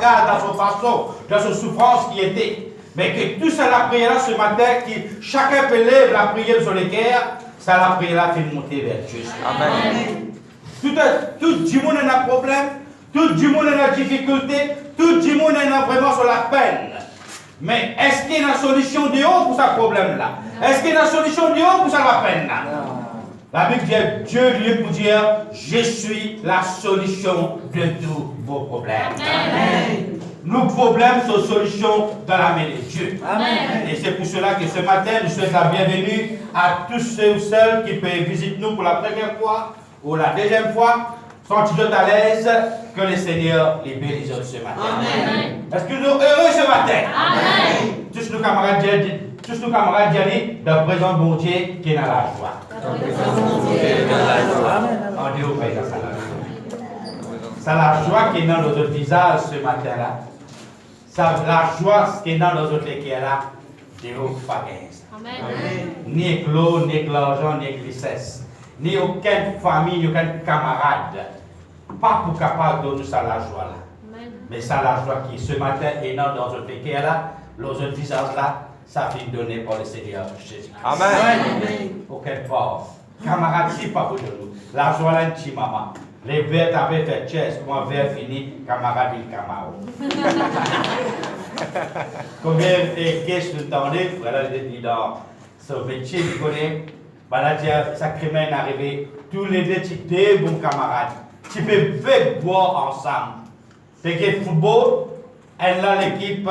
cas, dans son façon, dans sa souffrance qui était. Mais que tout ça, la prière ce matin, que chacun peut lever la prière sur les cœurs, ça la prière fait monter vers Dieu. Amen. Tout le monde a un problème, tout le monde a une difficulté, tout le monde a vraiment sur la peine. Mais est-ce qu'il y a une solution de haut pour ce problème-là? Est-ce qu'il y a une solution de haut pour la peine-là? La Bible dit, Dieu lui pour dire, je suis la solution de tous vos problèmes. Amen. Nos problèmes sont solutions dans la main de Dieu. Amen. Et c'est pour cela que ce matin, nous souhaitons la bienvenue à tous ceux ou celles qui peuvent visiter nous pour la première fois ou la deuxième fois. Sont-ils à l'aise que le Seigneur les bénisse ce matin? Amen. Est-ce que nous sommes heureux ce matin? Amen. Tous nos camarades disent, dans le présent bon Dieu qui est dans la joie. On dit au Père, c'est la joie qui est dans notre visage ce matin-là. C'est la joie qui est dans notre cœur là. Dieu pas ni avec l'eau, ni avec l'argent, ni avec l'essence. Ni aucune famille, ni aucun camarade. Pas pour capable de donner ça la joie là. Mais ça la joie qui ce matin est dans notre cœur là, notre visage là, ça fait donné par le Seigneur Jésus. Amen. Aucun part. Camarade, si pas pour nous. La joie là, un petit maman. Les verres t'avaient fait chest, comment verre fini, camarade il camaro. Combien de questions vous entendez, frère, il dit dans ce métier, vous connaissez, sacrément arrivé, tous les deux, tu es bon camarade. Tu peux boire ensemble. Tu fais football, elle a l'équipe,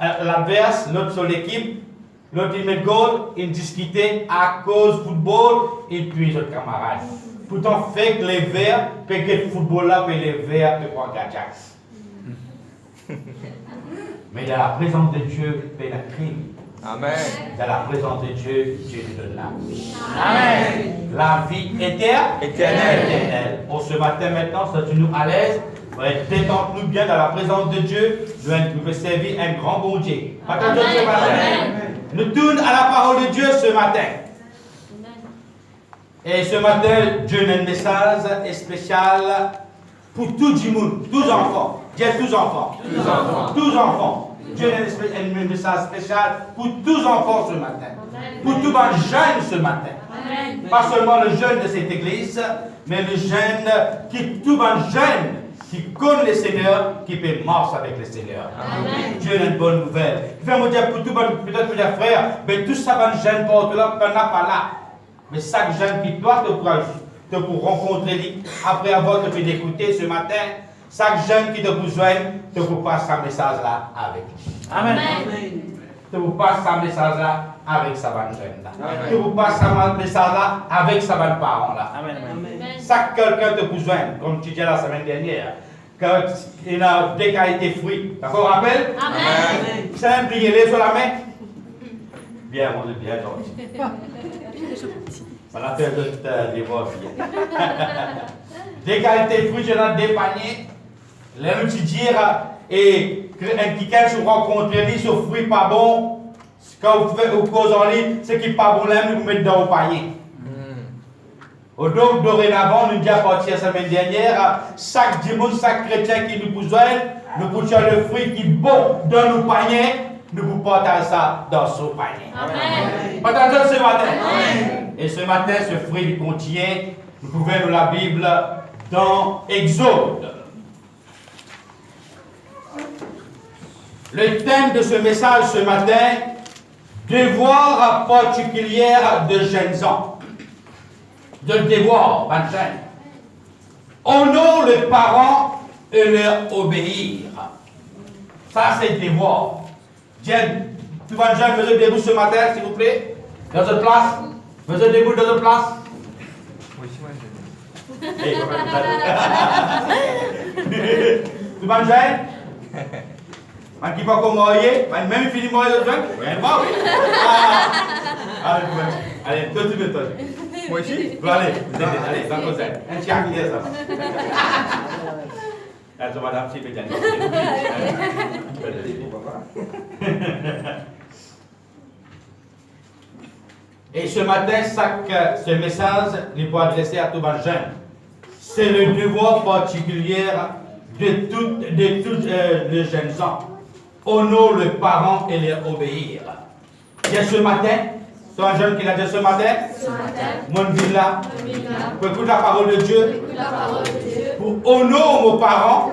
l'adverse, l'autre sur l'équipe, l'autre il met le goal, il discute à cause du football, et puis les autres camarades. Pourtant, fait que les verts, que le football là, que les verts, que prendre Ajax. Mais dans la présence de Dieu, il y a un crime. Amen. Dans la présence de Dieu, Dieu nous donne la vie. Amen. La vie éternelle. Pour ce matin maintenant, si nous à l'aise, détente-nous bien dans la présence de Dieu. Nous pouvons servir un grand bon Dieu. Attendez ce matin. Nous tournons à la parole de Dieu ce matin. Et ce matin, Dieu a un message spécial pour tout le monde, tous les enfants. Dieu tous enfants. Tous enfants. Dieu a un message spécial pour tous les enfants ce matin. Pour tous les jeunes ce matin. Pas seulement le jeune de cette église, mais le jeune tous les jeunes qui connaissent le Seigneur, qui peut marcher avec le Seigneur. Amen. Dieu a une bonne nouvelle. Il va me dire pour tout peut-être pour les frères, mais tout ça va jeune porte là, pas là. Mais chaque jeune qui doit te pour rencontrer lui, après avoir te fait écouter ce matin, chaque jeune qui te besoin, te vous passe ce message là avec lui. Amen. Te vous passe ce message là avec sa bonne jeune là. Te vous passe ce message là avec sa bonne parent là. Amen. Chaque quelqu'un te besoin, comme tu disais la semaine dernière, qu'il a des qualités fruits. D'accord, rappelle? Amen. C'est un plié sur la main. Bien, mon Dieu, bien gentil. Ça l'a fait de voir bien. Des qualités fruits, je l'ai des paniers. Là, nous dire, et quelqu'un se rencontre, dit, ce fruit pas bon, quand vous faites au cause en ligne, ce qui n'est pas bon, là, nous vous mettons dans le panier. Donc, dorénavant, nous disons à partir de la semaine dernière, chaque dimanche, chaque chrétien qui nous besoin, nous poussons le fruit qui est bon dans nos paniers, nous vous partagez ça dans ce panier. Amen. Partagez ce matin. Amen. Et ce matin, ce fruit il contient, vous pouvez lire la Bible dans Exode. Le thème de ce message ce matin, devoir particulier de jeunes gens. De devoir, honore les parents et leur obéir. Ça, c'est le devoir. Diane, tu vas jeune, vous êtes debout ce matin, s'il vous plaît, dans votre place. Vous êtes debout dans votre place. Oui, c'est moi, tu vas jeune? Qui va comme marier, même fini marié de jeune? Oui, allez, toi, tu veux, toi. Moi aussi? Allez, ça cause. Un chien qui est ça. Alors, madame, c'est bien. Et ce matin, ce message, il faut adresser à tous les jeunes. C'est le devoir particulier de tous les jeunes gens. Honore les parents et les obéir. Dis ce matin, c'est un jeune qui l'a dit ce matin. Mon villa. Pour écouter la parole de Dieu. Pour honorer mes parents.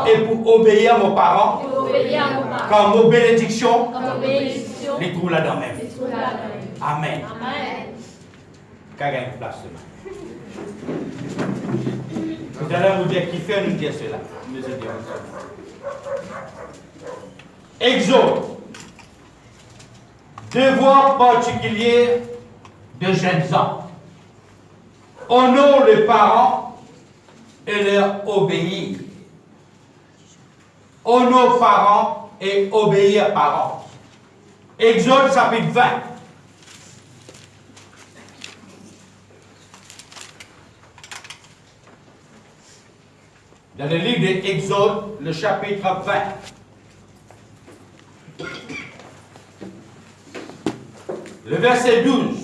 Et pour obéir à mes parents. Comme nos bénédictions. Les trous là-dedans même. Amen. Qu'à une place demain. Tout à l'heure, vous dites qui fait nous dire cela. Nous disons. Exode. Devoir particulier de jeunes gens. Honore les parents et leur obéir. Honore parents et obéir parents. Exode chapitre 20. Dans le livre d'Exode, le chapitre 20. Le verset 12.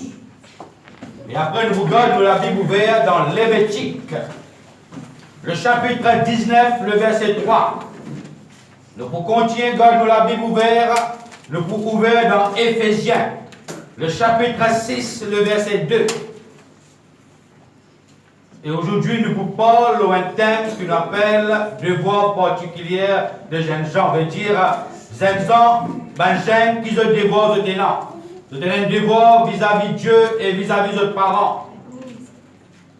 Et après, nous regardons la Bible ouverte dans Lévitique. Le chapitre 19, le verset 3. Nous pour continuer, gardons la Bible ouverte. Nous pour ouvert dans Éphésiens. Le chapitre 6, le verset 2. Et aujourd'hui, nous vous parlons d'un thème qu'on appelle devoir particulier de jeunes gens. On veut dire, jeunes gens, jeunes qui ont devoir de tenant. Vous avez un devoir vis-à-vis de Dieu et vis-à-vis de vos parents.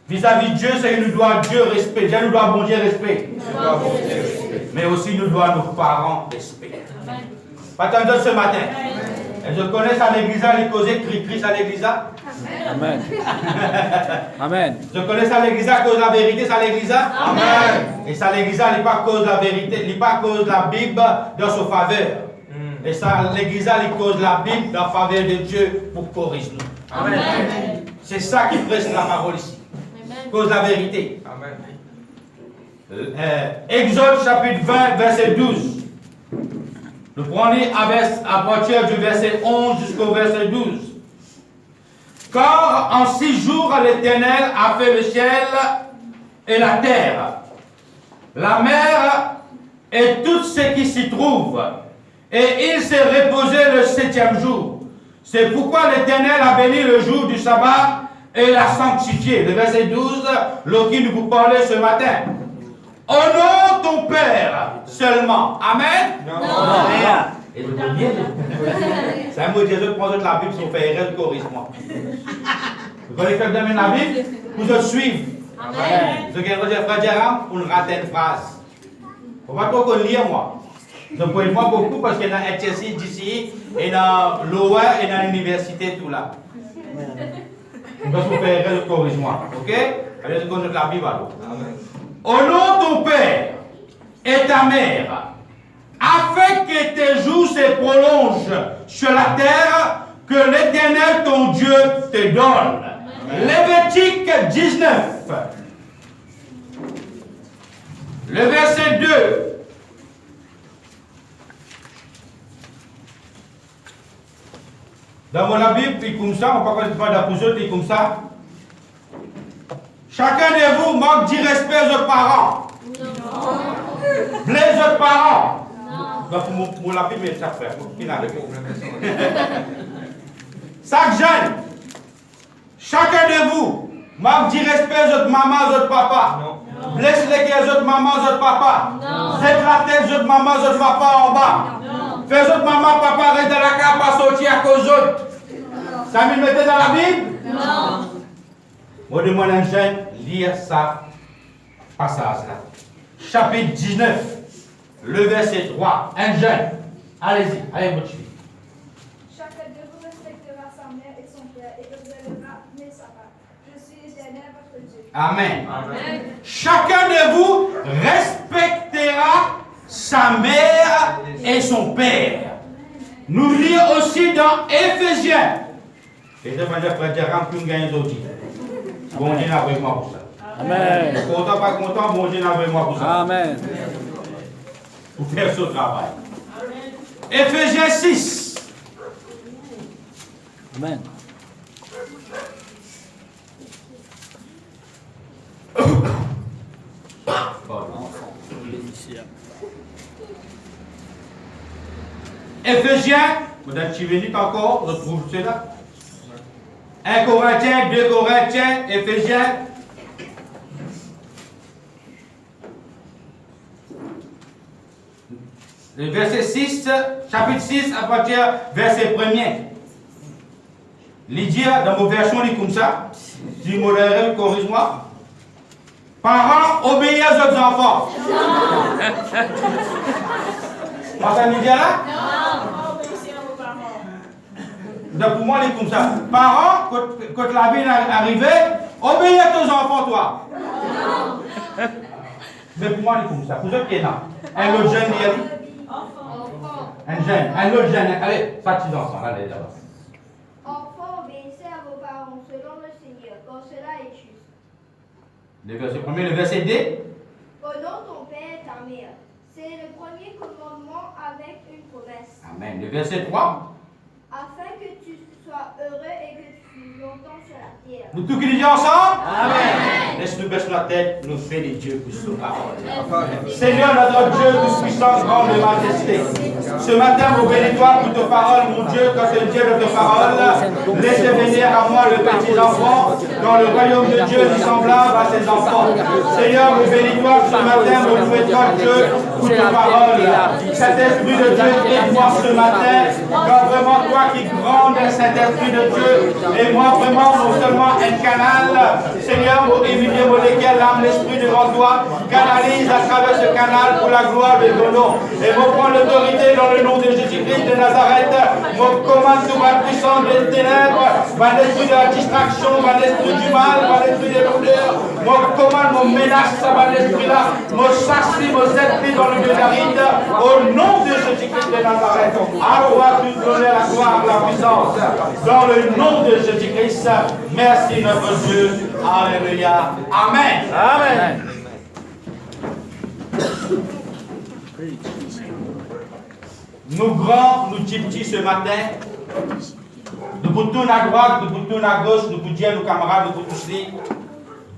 Vis-à-vis de Dieu, c'est que nous doit Dieu respect. Dieu nous doit bon Dieu respect. Mais aussi nous doit nos parents respect. Pas tant d'autres ce matin. Et je connais à l'église, les causer cri-cri à l'église. Amen. Amen. Je connais à l'église à cause de la vérité, à l'église. Amen. Et ça l'église, il n'est pas cause de la vérité, il n'est pas cause de la Bible dans sa faveur. Et ça, l'église, il cause la Bible dans la faveur de Dieu pour corriger nous. Amen. C'est ça qui presse la parole ici. Amen. Cause la vérité. Amen. Exode chapitre 20, verset 12. Nous prenons à partir du verset 11 jusqu'au verset 12. Car en 6 jours, l'Éternel a fait le ciel et la terre, la mer et tout ce qui s'y trouve. Et il s'est reposé le 7e jour. C'est pourquoi l'Éternel a béni le jour du sabbat et l'a sanctifié. Le verset 12, lequel nous vous parlez ce matin. Honore ton père seulement. Amen. Non. Et le premier, c'est un mot de Jésus qui prend la Bible sur faire corrige-moi. Vous connaissez quelqu'un dans la Bible? Vous autres suivez. Amen. Ce qui est frère Jérôme, on rate une phrase. Il ne faut pas trop qu'on lire moi. Je ne pointe pas beaucoup parce qu'il y a un HSI d'ici, et dans l'OA et dans l'université, tout là. Je vais vous faire le corrige-moi. Ok? Allez, je connais la Bible alors. Honore ton père et ta mère, afin que tes jours se prolongent sur la terre que l'Éternel ton Dieu te donne. Lévitique 19. Le verset 2. Dans mon Bible, puis comme ça, on ne peut pas d'apposer, puis comme ça. Chacun de vous manque du respect aux parents. Non. Blesse aux parents. Non. Donc, mon Bible, mais ça fait. Chaque jeune, chacun de vous manque du respect aux mamans, aux papas. Non. Blesse les autres mamans, aux papas. Zette la tête aux mamans, aux papas en bas. Fais autres maman, papa, reste dans la cave, pas sortir à cause d'autres. Ça me mettait dans la Bible? Non. Moi, demande à un jeune, lire ça, passage-là. Chapitre 19, le verset 3. Un jeune. Allez-y, allez, votre fille. Chacun de vous respectera sa mère et son père et observera mes sabbats. Je suis l'Éternel, votre Dieu. Amen. Amen. Chacun de vous respectera sa mère et son père. Nous lisons aussi dans Éphésiens. Et je vais dire, frère Jérôme, plus gagne aujourd'hui. Bon Dieu n'a avec moi pour ça. Amen. Content, pas content, bon Dieu n'a avec moi pour ça. Amen. Pour faire ce travail. Éphésiens 6. Amen. Éphésiens, vous êtes venu encore, je trouve cela. 1 Corinthiens, 2 Corinthiens, Éphésiens. Le verset 6, chapitre 6, à partir verset 1er. Lydia, dans vos versions, lit comme ça. Si modéré, corrige-moi. Parents, obéissez aux autres enfants. Pas Lydia là? Non, obéissez à vos parents. Donc pour moi, lit comme ça. Parents, quand la vie est arrivée, obéissez à tes enfants, toi. Mais pour moi, lit comme ça. Pour ceux qui sont là. Un autre jeune, il dit. Un jeune, un autre jeune. Allez, partis ensemble, allez là-bas. Enfants, obéissez à vos parents selon le Seigneur, car cela est juste. Le verset 1er, le verset 2. Honore ton père et ta mère. C'est le premier commandement avec une promesse. Amen. Le verset 3. Afin que tu sois heureux et que tu vis longtemps sur la terre. Nous tous qui disons ensemble? Amen. Laisse-nous baisser la tête, nous fait les dieux pour ce parole. Seigneur notre Dieu, tout-puissant, grand de majesté. Ce matin, mon bénis-toi pour tes paroles, mon Dieu, quand c'est le Dieu de tes paroles. Laissez venir à moi le petit enfant, dans le royaume de Dieu, semblable à ses enfants. Seigneur, mon bénis-toi ce matin, mon loué-toi Dieu, pour tes paroles. Saint-Esprit de Dieu, aide-moi ce matin, car vraiment toi qui grande Saint-Esprit de Dieu, et moi vraiment non seulement un canal, Seigneur, mon éminé, mon léquel l'âme, l'esprit devant toi, canalise à travers ce canal pour la gloire de ton nom. Et mon prend l'autorité dans le nom de Jésus-Christ de Nazareth, mon commande sur ma puissance des ténèbres, mon esprit de la distraction, mon esprit du mal, mon esprit de l'odeur, mon commande, mon menace, mon esprit là, mon chasse, mon esprit dans le milieu de la ride, au nom de Jésus-Christ de Nazareth. Alors, tu donnes la gloire, la puissance, dans le nom de Jésus-Christ. Merci notre Dieu. Alléluia. Amen. Amen. Nous grands, nous petits ce matin, nous vous tournons à droite, nous vous tournons à gauche, nous vous disons nos camarades, nous vous tous les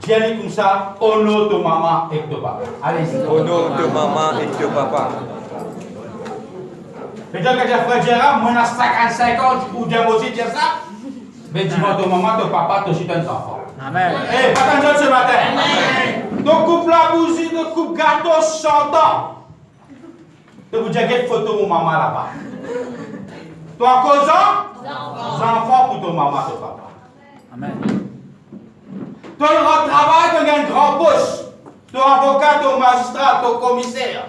Dieu comme ça, honore ton maman et ton papa. Allez-y. Honore ton maman et ton papa. Peut-être que j'ai frère Gérard, moi, j'ai 55 ans, ou bien aussi dire ça. Mais dis-moi, ton maman, ton papa, ton chien, ton enfant. Amen. Eh, pas tant ce matin. Amen. Ton couple la bougie, ton couple gâteau chantant. Je vous dis quelle photo mon maman là-bas. Toi, causant, enfants pour ton maman, ton papa. Amen. Ton travail, tu as un grand poste. Ton avocat, ton magistrat, ton commissaire.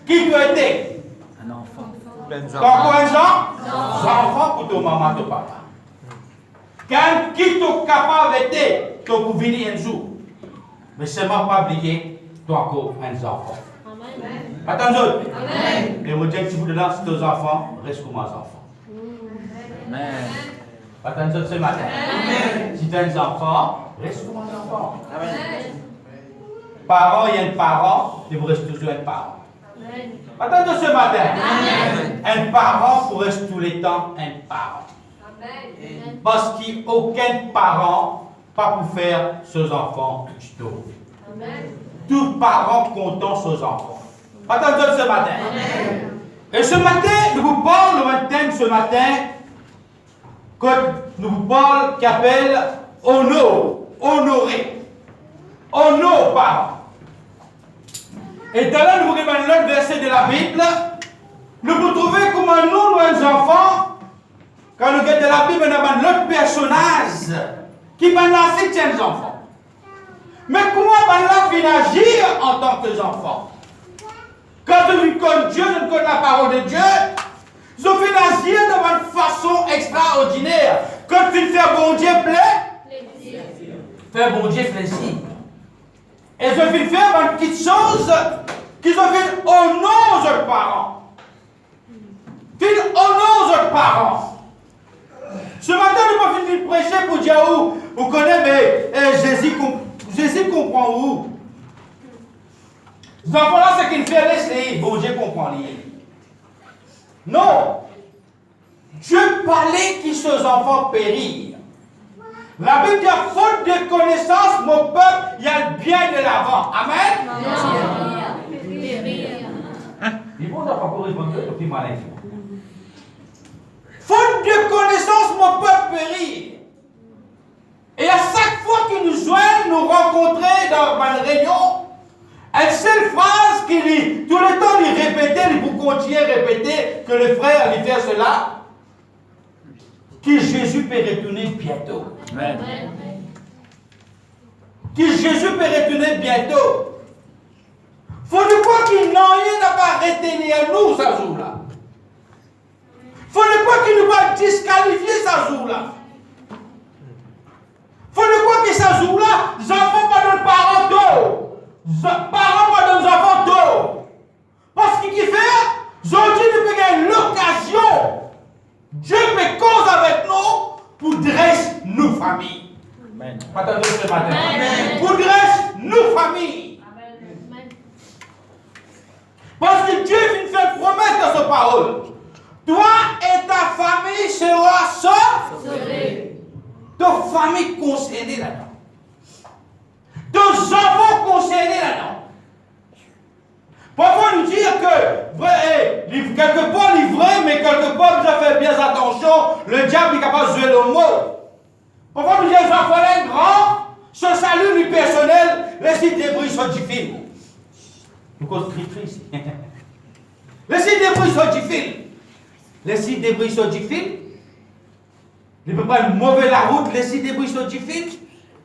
Qui tu étais? Un enfant. Ton cousins, enfants pour ton maman, ton papa. Quand qui tu capable d'être, tu peux venir un jour. Mais seulement pas oublier, tu as encore un enfant. Attends, et mon Dieu, si vous dedans, c'est tes enfants, reste comme un enfant. Amen. Attends, ce matin. Si tu as un enfant, reste comme un enfant. Parents, il y a un parent, et vous restez toujours un parent. Attends, ce matin. Un parent pour rester tous les temps un parent. Parce qu'il n'y a aucun parent pas pour faire ses enfants du tout. Tout parent content ses enfants. Attendez ce matin. Et ce matin, nous vous parlons d'un thème ce matin, que nous vous parlons qui appelle honorer. Honore parents. Et dans là, nous vous regardons l'autre verset de la Bible. Nous vous trouvez comment nous, nos enfants, quand nous regardons la Bible, nous avons l'autre personnage qui va lancer tiens enfants. Mais comment va venir agir en tant que enfant? Quand je connais Dieu, je connais la parole de Dieu, je vais agir de une façon extraordinaire. Quand tu fais bon Dieu plaît, fais bon Dieu plaisir. Et je vais faire une petite chose qui se fait honor aux parents. Fais honor aux parents. Ce matin, nous ne pouvons pas prêcher pour dire où vous connaissez, mais Jésus comprend où. Les enfants-là, ce qu'il fait, laissez, bon Dieu comprend. Non. Dieu parlait qui ces enfants périr. La Bible dit, faute de connaissance, mon peuple, il y a le bien de l'avant. Amen. Ils vont encore répondre, puis malin. Faute de connaissance, mon peuple périt. Et à chaque fois qu'ils nous joignent, nous rencontrer dans une réunion, une seule phrase qu'il dit, tout le temps il répétait, il vous continuer à répéter que le frère allait faire cela, que Jésus peut retourner bientôt. Amen. Que Jésus peut retourner bientôt. Faut de quoi qu'il n'a pas retenir nous ce jour-là. Faut de quoi qu'il nous va disqualifier ce jour-là. Faut de quoi que ce jour-là, les enfants pas de parents d'eau. Parents pas de enfants d'eau. Parce qu'il fait, aujourd'hui nous peut gagner l'occasion. Dieu peut cause avec nous pour dresser nos familles. Amen. Attendez ce matin. Amen. Pour dresser nos familles. Amen. Parce que Dieu vient faire une promesse dans sa parole. Toi et ta famille sera sauvés. Ta famille concernée là-dedans. Tes enfants concernés là-dedans. Parfois nous dire que quelque part livré, mais quelque part vous avez fait bien attention, le diable est capable de jouer le mot. Parfois nous dire les enfants grands, ce salut du personnel, laissez des bruits sur du fil. Nous cause cri ici. Laissez des bruits sur du fil. Laissez des bruits sur du fil. Il ne peut pas mauvais la route, laissez des bruits sur du fil.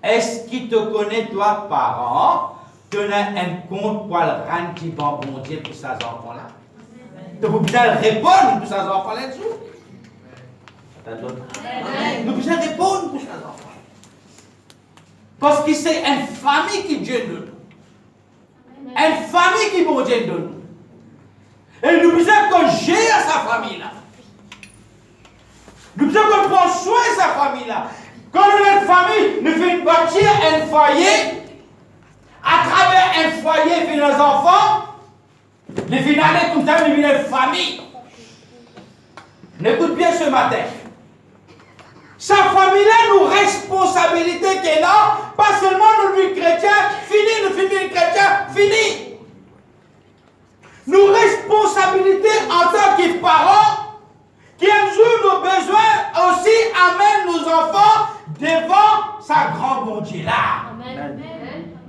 Est-ce qu'il te connaît, toi, parent? Tu as un compte pour le rendre bon Dieu pour ces enfants-là? Tu peux bien répondre pour ces enfants-là dessus? Nous pouvons répondre pour ces enfants. Parce que c'est une famille qui Dieu donne. Une famille qui bon Dieu donne. Et nous pouvons qu'on gère sa famille-là. Nous pouvons qu'on prend soin de sa famille-là. Quand nous sommes une famille, nous faisons bâtir un foyer. À travers un foyer, puis nos enfants, les finales comme ça, nous une famille. N'écoute bien ce matin. Sa famille-là, nous responsabilité qu'elle a, pas seulement nous lui chrétiens, fini, nous finissons chrétiens, fini. Nous responsabilité en tant que parents, qui un jour nos besoins aussi amènent nos enfants devant sa grande bon Dieu là. Amen.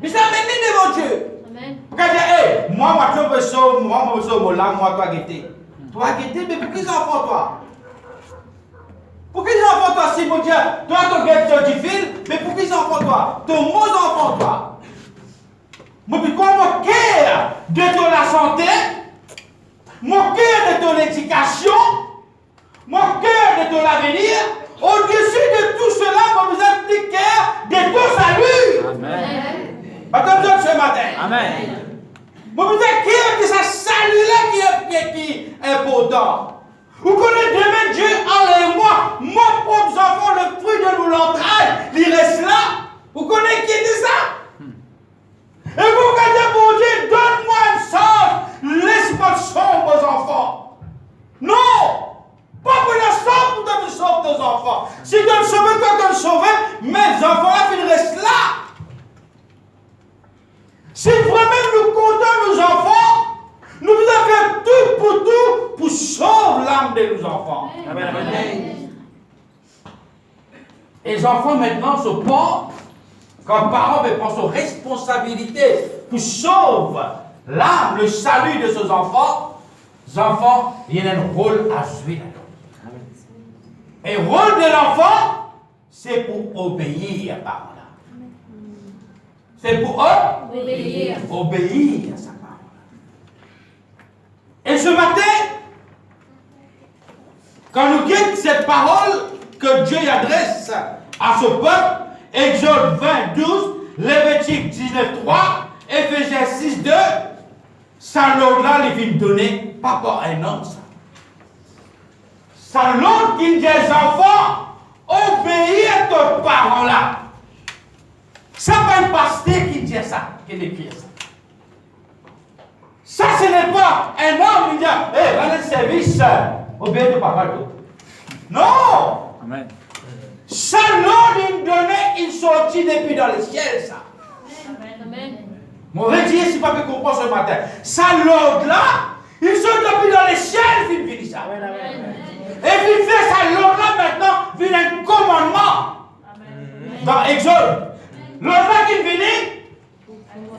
Mais ça amène devant Dieu. Amen. Quand je dis, hey, moi, tu veux sauver, moi, toi, guetter. Toi, guetter, mais pour qui enfants, toi? Pour qui enfants, toi, si mon Dieu, toi, tu guettes sur du fil, mais pour qui enfants, toi? Ton mot enfant, toi. Mais puis, quoi, mon cœur de ton santé, mon cœur de ton éducation, mon cœur de ton avenir, au-dessus de tout cela, moi, vous impliquez de ton salut. Amen. Attends ce matin. Amen. Moi, vous dites que c'est salut-là qui est important. Vous connaissez demain Dieu, enlève-moi, mon propre enfant, le fruit de nous l'entraille, il reste là. Vous connaissez qui dit ça? Et vous regardez, mon Dieu, donne-moi une sauve, laisse-moi sauver vos enfants. Non! Pas pour la sauve, pour te sauver tes enfants. Si tu me sauves, toi, tu me sauves, mes enfants-là, ils restent là. Si vraiment nous comptons nos enfants, nous devons faire tout pour sauver l'âme de nos enfants. Amen. Et les enfants maintenant se portent, comme parents, mais prennent ses responsabilités pour sauver l'âme, le salut de ses enfants. Les enfants, il y a un rôle à jouer là-dedans. Et le rôle de l'enfant, c'est pour obéir à parole. C'est pour obéir à sa parole. Et ce matin, quand nous guettons cette parole que Dieu adresse à ce peuple, Exode 20, 12, Lévitique 19, 3, Éphésiens 6, 2, ça l'ordre-là, il vient donner, pas pour un homme, ça. Ça l'ordre qui dit des enfants, obéis à tes parents-là. Ça pas un pasteur qui dit ça, qui écrit ça. Ça, ce n'est pas un homme qui dit, hé, va le service, obéis à papa. Non! Amen. Ça, l'ordre, il donnait une sortie depuis dans le ciel, ça. Amen. Mon redire, si pas que comprendre ce matin. Ça, l'ordre là, Ils sont depuis dans les ciels, ils finissent ça. Et puis il fait ça, l'autre là maintenant, il a un commandement. Dans Exode. L'autre là qui finit,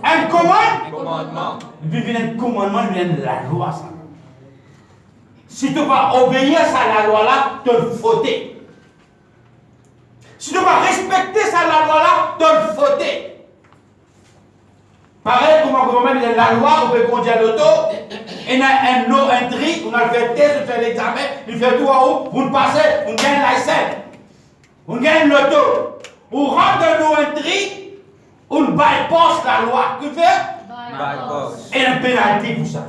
un commandement. Il vient un commandement, il vient de la loi. Ça. Si tu vas obéir à la loi là, tu le fauter. Si tu vas respecter ça, la loi là, tu le fauter. Pareil, comme la loi, on peut conduire l'auto, il y a un tri, on a fait test, on fait l'examen, il fait tout en haut, vous passez, on gagne la scène, on gagne l'auto. On rentre dans un tri, on bypass la loi. Que fait? Bypass. Il y a une pénalité pour ça.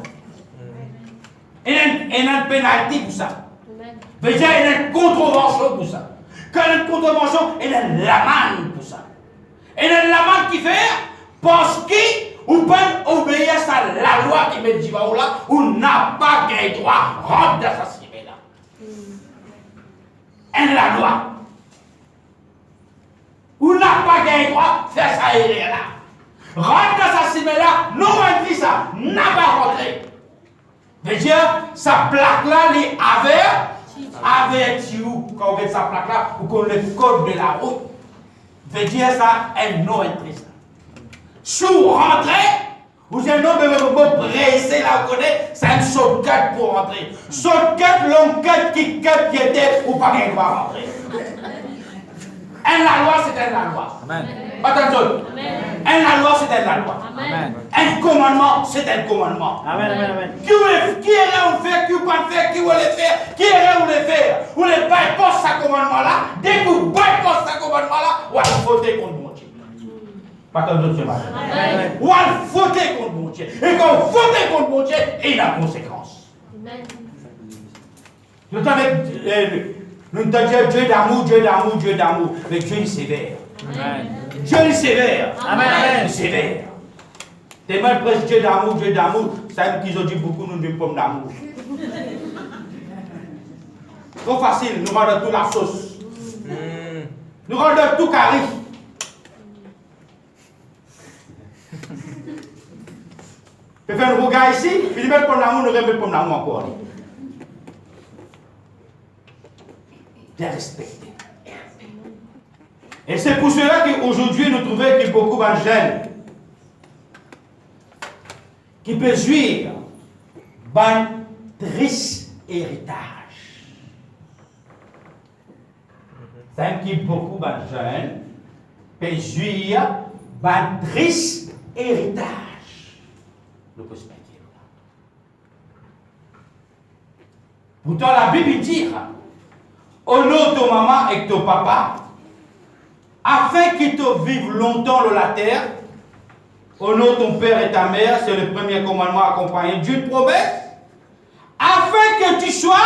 Il y a une pénalité pour ça. Il y a une contravention pour ça. Quand il y a une contravention, il y a une amende pour ça. Il y a une amende qui fait parce qu'on peut obéir à la loi qui met dit là, on n'a pas de droit rentre dans sa cime là. Et la loi. On n'a pas de droit faire ça et là. Rentre dans sa cime là, non on dit ça, n'a pas rentré. Veut dire, sa plaque là, les avertis quand on met sa plaque là, ou qu'on le code de la route. Veut dire ça, un non entrée. Si vous rentrez, vous avez un homme pressé là, vous connaissez, c'est un shortcut pour rentrer. Shortcut, long cut, qui était, ou pas qu'il va rentrer. Et la loi, c'était la loi. Amen. Attention. Et la loi, c'était la loi. Amen. Un commandement, c'est un commandement. Amen. Amen. Qui est là, on fait, qui ne pas faire, qui veut le faire, qui est là, on le fait. Ou le bypass ce commandement-là, dès que vous bypass ce commandement-là, on va voter contre mon Dieu. Pas tant d'autres semaines. On va voter contre mon Dieu. Et quand vous votez contre mon Dieu, il y a conséquence. Nous avons Dieu d'amour, Dieu d'amour, Dieu d'amour. Mais Dieu est sévère. Amen. Dieu est sévère. Amen. Il est sévère. T'es mal presque Dieu d'amour, Dieu d'amour. Ça qu'ils ont dit beaucoup, nous ne sommes pas d'amour. Trop facile, nous rendons tout la sauce. Nous rendons tout carré. Je fais un regard ici, puis il met pour l'amour, nous remet pour l'amour encore. Bien respecté. Et c'est pour cela qu'aujourd'hui nous trouvons qu'il y a beaucoup de jeunes qui peuvent jouir d'un triste héritage. C'est qu'il y a beaucoup de jeunes qui peuvent jouir d'un triste héritage. Le prospectif. Pourtant la Bible dit honore ton maman et ton papa afin qu'ils te vivent longtemps sur la terre. Honore ton père et ta mère, c'est le premier commandement accompagné d'une promesse afin que tu sois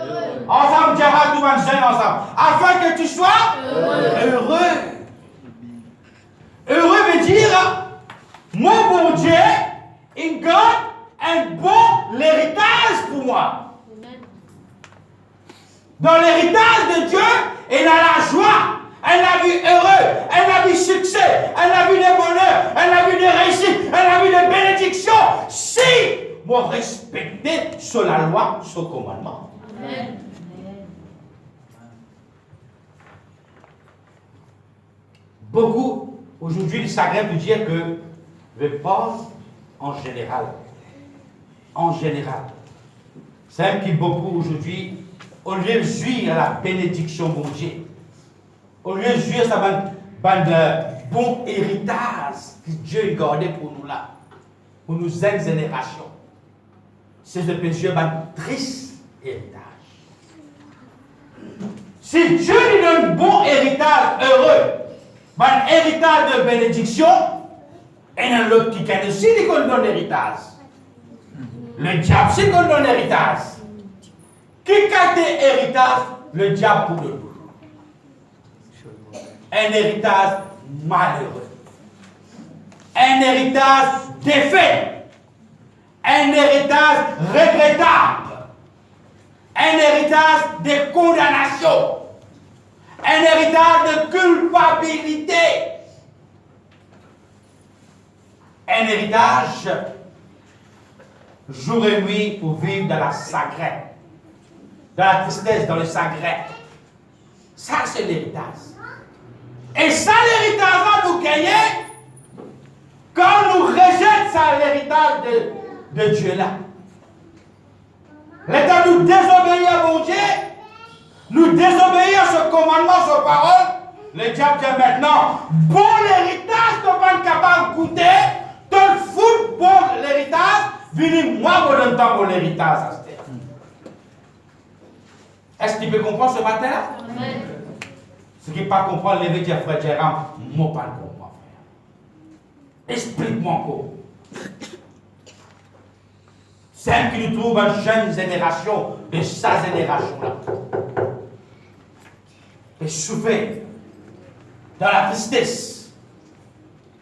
heureux. Ensemble, dira tout le monde ensemble. Afin que tu sois heureux. Heureux veut dire mon bon Dieu, il garde un bon héritage pour moi. Dans l'héritage de Dieu, il a la joie, elle a vu heureux, elle a vu succès, elle a vu de bonheur, elle a vu de réussite, elle a vu de bénédiction. Si moi respecter sur la loi, sur le commandement. Amen. Beaucoup, aujourd'hui, ils s'agrément de dire que je parle en général. En général. C'est un qui beaucoup aujourd'hui, au lieu de jouir à la bénédiction de Dieu, au lieu de jouir à ce bon héritage que Dieu a gardé pour nous là, pour nos générations, c'est de péché un triste héritage. Si Dieu lui donne un bon héritage heureux, un héritage de bénédiction, et il y a l'autre qui gagne aussi qu'on donne héritage. Le diable, c'est qu'on donne héritage. Qui a des héritages? Le diable pour le loup. Un héritage malheureux. Un héritage défait. Un héritage regrettable. Un héritage de condamnation. Un héritage de culpabilité. Un héritage jour et nuit pour vivre dans la sacrée, dans la tristesse, dans le sacré. Ça, c'est l'héritage. Et ça, l'héritage va nous gagner quand nous rejetons ça, l'héritage de Dieu là. L'état nous désobéir à mon Dieu, nous désobéir à ce commandement, ce parole. Le diable dit maintenant, bon l'héritage, tu n'es pas capable de goûter, tu le fous bon l'héritage, venez moi pour le temps pour l'héritage. Est-ce qu'il peut comprendre ce matin-là? Ce qui ne peut pas comprendre, les dire frère Jérôme, moi pas le comprendre, frère. Explique-moi encore. Celle qui nous trouve une jeune génération de sa génération-là. Et souffert dans la tristesse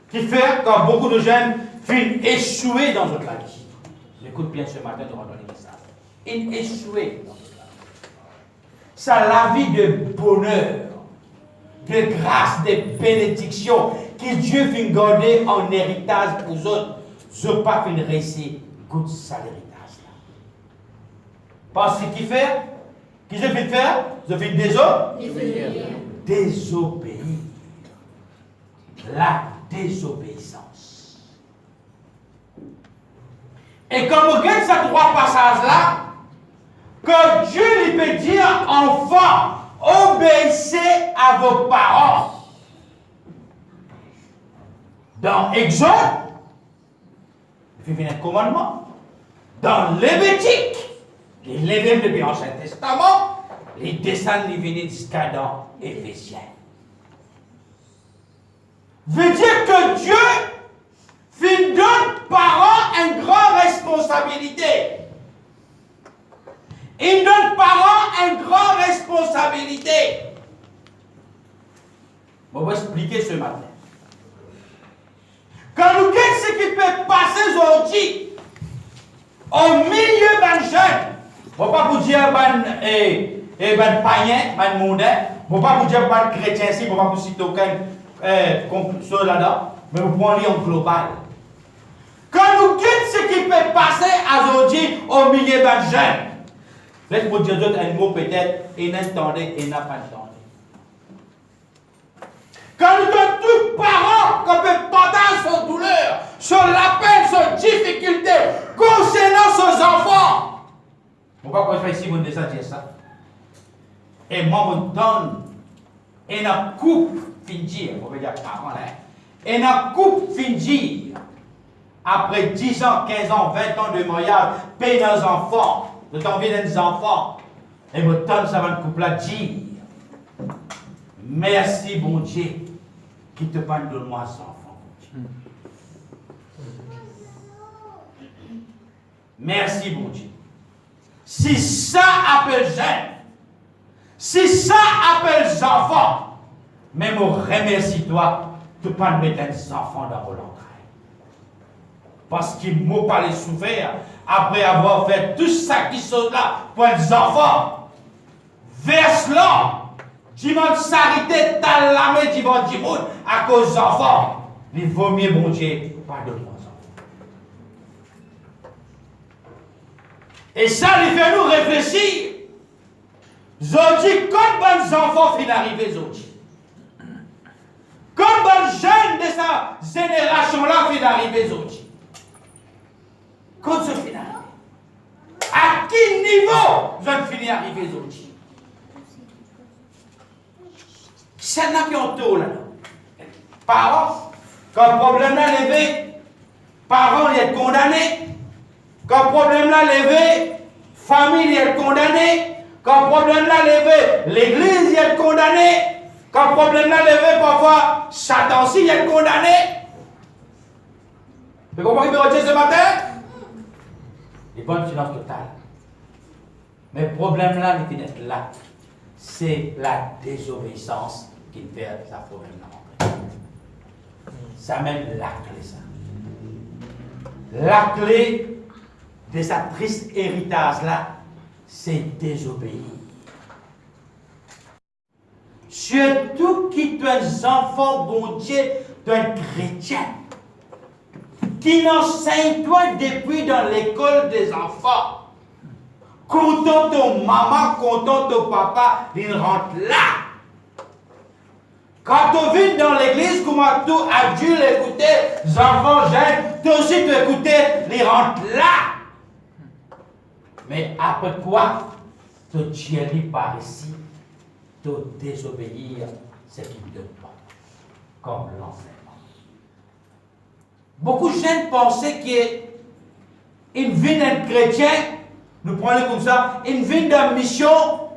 qui fait que beaucoup de jeunes finissent échoués dans notre vie. Écoute bien ce matin devant donner le message. Ils échoués dans notre vie. C'est la vie de bonheur, de grâce, de bénédiction que Dieu fait garder en héritage pour eux autres. Je ne pas fin réussir, goûte ça l'héritage. Parce que qui fait? Qui je fait faire? Je fais désobéir. Désobéir. La désobéissance. Et comme vous regardez ces trois passages-là, que Dieu lui peut dire, enfant, obéissez à vos parents. Dans Exode, il fait venir un commandement. Dans Lévitique, les Lévites depuis l'Ancien Testament, les descendants les venaient jusqu'à dans Éphésiens. Veut dire que Dieu donne parents une grande responsabilité. Il donne parents une grande responsabilité. On va expliquer ce matin. Quand nous regardons ce qui peut passer aujourd'hui, au milieu d'un jeune, on ne va pas vous dire un païen, un mondain, on ne va pas vous dire un chrétien ici, on ne va pas vous citer aucun chose là-dedans, mais vous pouvez lire en global. Quand nous regardons ce qui peut passer aujourd'hui au milieu d'un jeune, laisse-moi dire d'autres un mot peut-être, et n'entendez et n'a pas entendu. Quand nous donnons tous parents qu'on peut partager son douleur, sur la peine, sur difficulté, concernant ses enfants. Pourquoi je fais ici, vous ne descendez dire ça? Et moi, je donne, et la coupe finir, on va dire parents là, et la coupe finir, après 10 ans, 15 ans, 20 ans de mariage, paye nos enfants, de t'envier des enfants, et me donne ça va le couple là dire, merci bon Dieu, qui te parle de moi sans enfant. Merci bon Dieu. Si ça appelle jeune, si ça appelle enfant, même remercie-toi de ne pas mettre des enfants dans vos entrailles. Parce qu'il ne m'a pas les souffert après avoir fait tout ça qui sont là pour les enfants. Verse-là. Tu m'as s'arrêter dans la main du monde à cause des enfants. Il vaut mieux, mon Dieu, pardonne-moi. Et ça, il fait nous réfléchir. Aujourd'hui, quand les enfants finissent d'arriver aujourd'hui, quand les jeunes de sa génération-là finissent d'arriver aujourd'hui, quand ça finit d'arriver, à quel niveau je finis d'arriver aujourd'hui? C'est là qui ont tout là. Parents, quand le problème là levé, parents ils sont condamnés. Quand le problème là levé, famille est condamnée. Quand le problème là levé, l'église est condamnée. Quand le problème là levé, parfois, Satan aussi est condamné. Vous comprenez ce matin? Les bonnes finances totales. Mais le problème là, il finit là. C'est la désobéissance qui fait sa problème là. Ça mène la clé, ça. La clé de sa triste héritage là, c'est désobéir. Surtout qui tu es un enfant, bon Dieu, tu es un chrétien. qui n'enseigne toi depuis dans l'école des enfants. Content ton maman, content ton papa, il rentre là. Quand tu vis dans l'église, comment tout adulte écouter, les enfants jeunes, toi aussi tu écoutais, ils rentrent là. Mais après quoi, tu tiens par ici, tu désobéir ce qu'il ne donne pas, comme l'enseignement. Beaucoup de jeunes pensaient qu'une vie d'un chrétien, nous prenons comme ça, une vie de mission,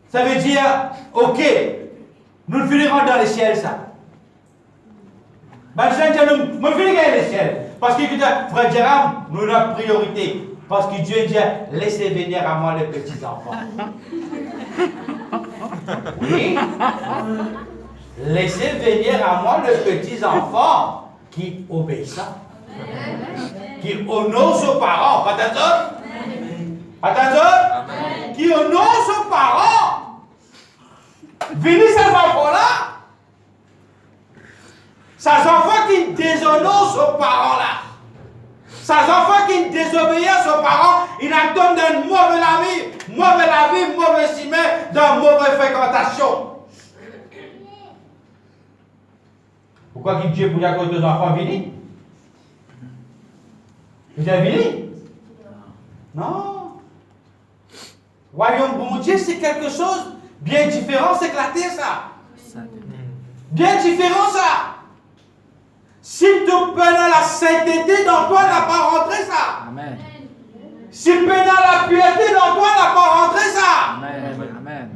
ça veut dire, ok, nous finirons dans le ciel, ça. Ben, je nous finirons dans le ciel. Parce que, frère Jérôme, nous avons priorité. Parce que Dieu dit, laissez venir à moi les petits-enfants. Oui. Laissez venir à moi les petits-enfants qui obéissent. Qui honorent ses parents. Attention. Attention. Qui honorent ses parents. Venez ces enfants-là. Ces enfants qui déshonorent ses parents-là. Ces enfants qui désobéissent aux parents, ils attendent une mauvaise avis, mauvaise ciment, d'une mauvaise fréquentation. Pourquoi Dieu pour dire que tes enfants viennent? Vous avez vu? Non. Royaume bon Dieu, c'est quelque chose bien différent, c'est éclaté ça. Bien différent ça. Si tu peines la sainteté dans toi, n'a pas rentré ça. Amen. Si peines la piété dans toi, n'a pas rentré ça. Amen. Amen.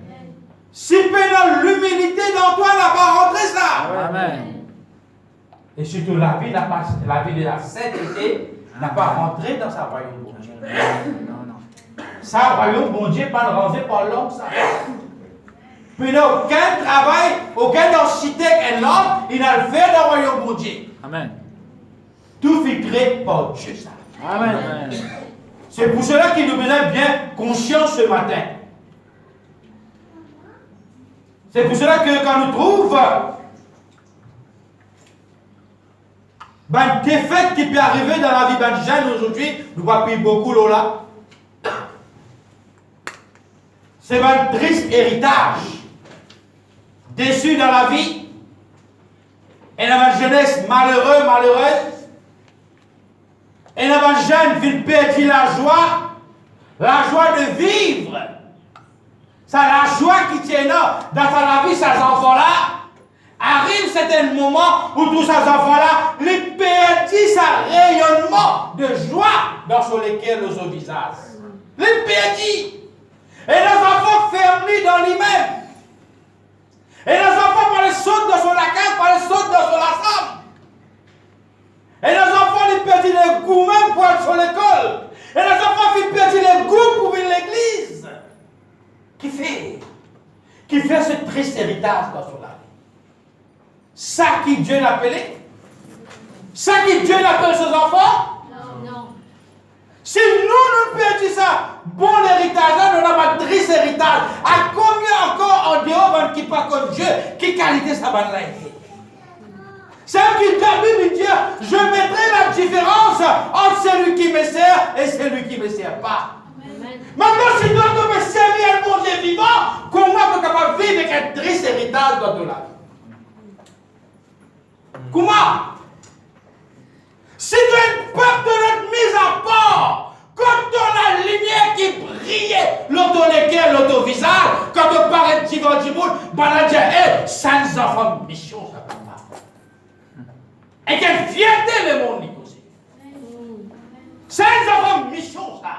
Si peines l'humilité dans toi, n'a pas rentré ça. Amen. Et surtout la vie de la sainteté n'a pas rentré dans sa royaume bon Dieu. Non, non. Sa royaume bon Dieu pas rangé par l'homme ça. Puis il n'y a aucun travail, aucun architecte et l'homme, il n'a le fait dans le royaume bon Dieu. Amen. Tout fut créé par Dieu ça. Amen. C'est pour cela qu'il nous besoin bien conscient ce matin. C'est pour cela que quand nous trouvons une défaite qui peut arriver dans la vie d'un jeune aujourd'hui, nous va payer beaucoup l'eau là. C'est un triste héritage. Déçu dans la vie. Et dans une jeunesse malheureuse. Et dans un jeune qui perd la joie de vivre. C'est la joie qui tient dans la vie, ces enfants-là. Arrive certain moment où tous ces enfants-là, les perdent ce rayonnement de joie dans sur lesquels nos visages. Les perdent. Et les enfants fermés dans lui-même. Et les enfants par les sautent dans son lacan, par les sautent dans son ensemble. Et les enfants ils perdent le goût même pour aller sur l'école. Et les enfants ils perdent le goût pour venir à l'église. Qui fait ce triste héritage dans son âme. Ça qui Dieu l'a appelé? Ça qui Dieu l'appelle ses enfants? Non. Si nous perdons ça, bon héritage, nous avons un triste héritage. À combien encore en dehors qui parle comme Dieu, qui qualité ça va l'être? C'est qui dit, je mettrai la différence entre celui qui me sert et celui qui ne me sert pas. Amen. Maintenant, si toi tu me servir un bon Dieu vivant, comment tu es capable de vivre avec un triste héritage dans ton âme? Comment? Si tu es un peuple de notre mise à part, quand tu as la lumière qui brillait, l'auto visage, quand tu parles du monde, tu as sans enfants mission, ça va pas. Et quelle fierté le monde, Nicosie. Sans enfants mission, ça.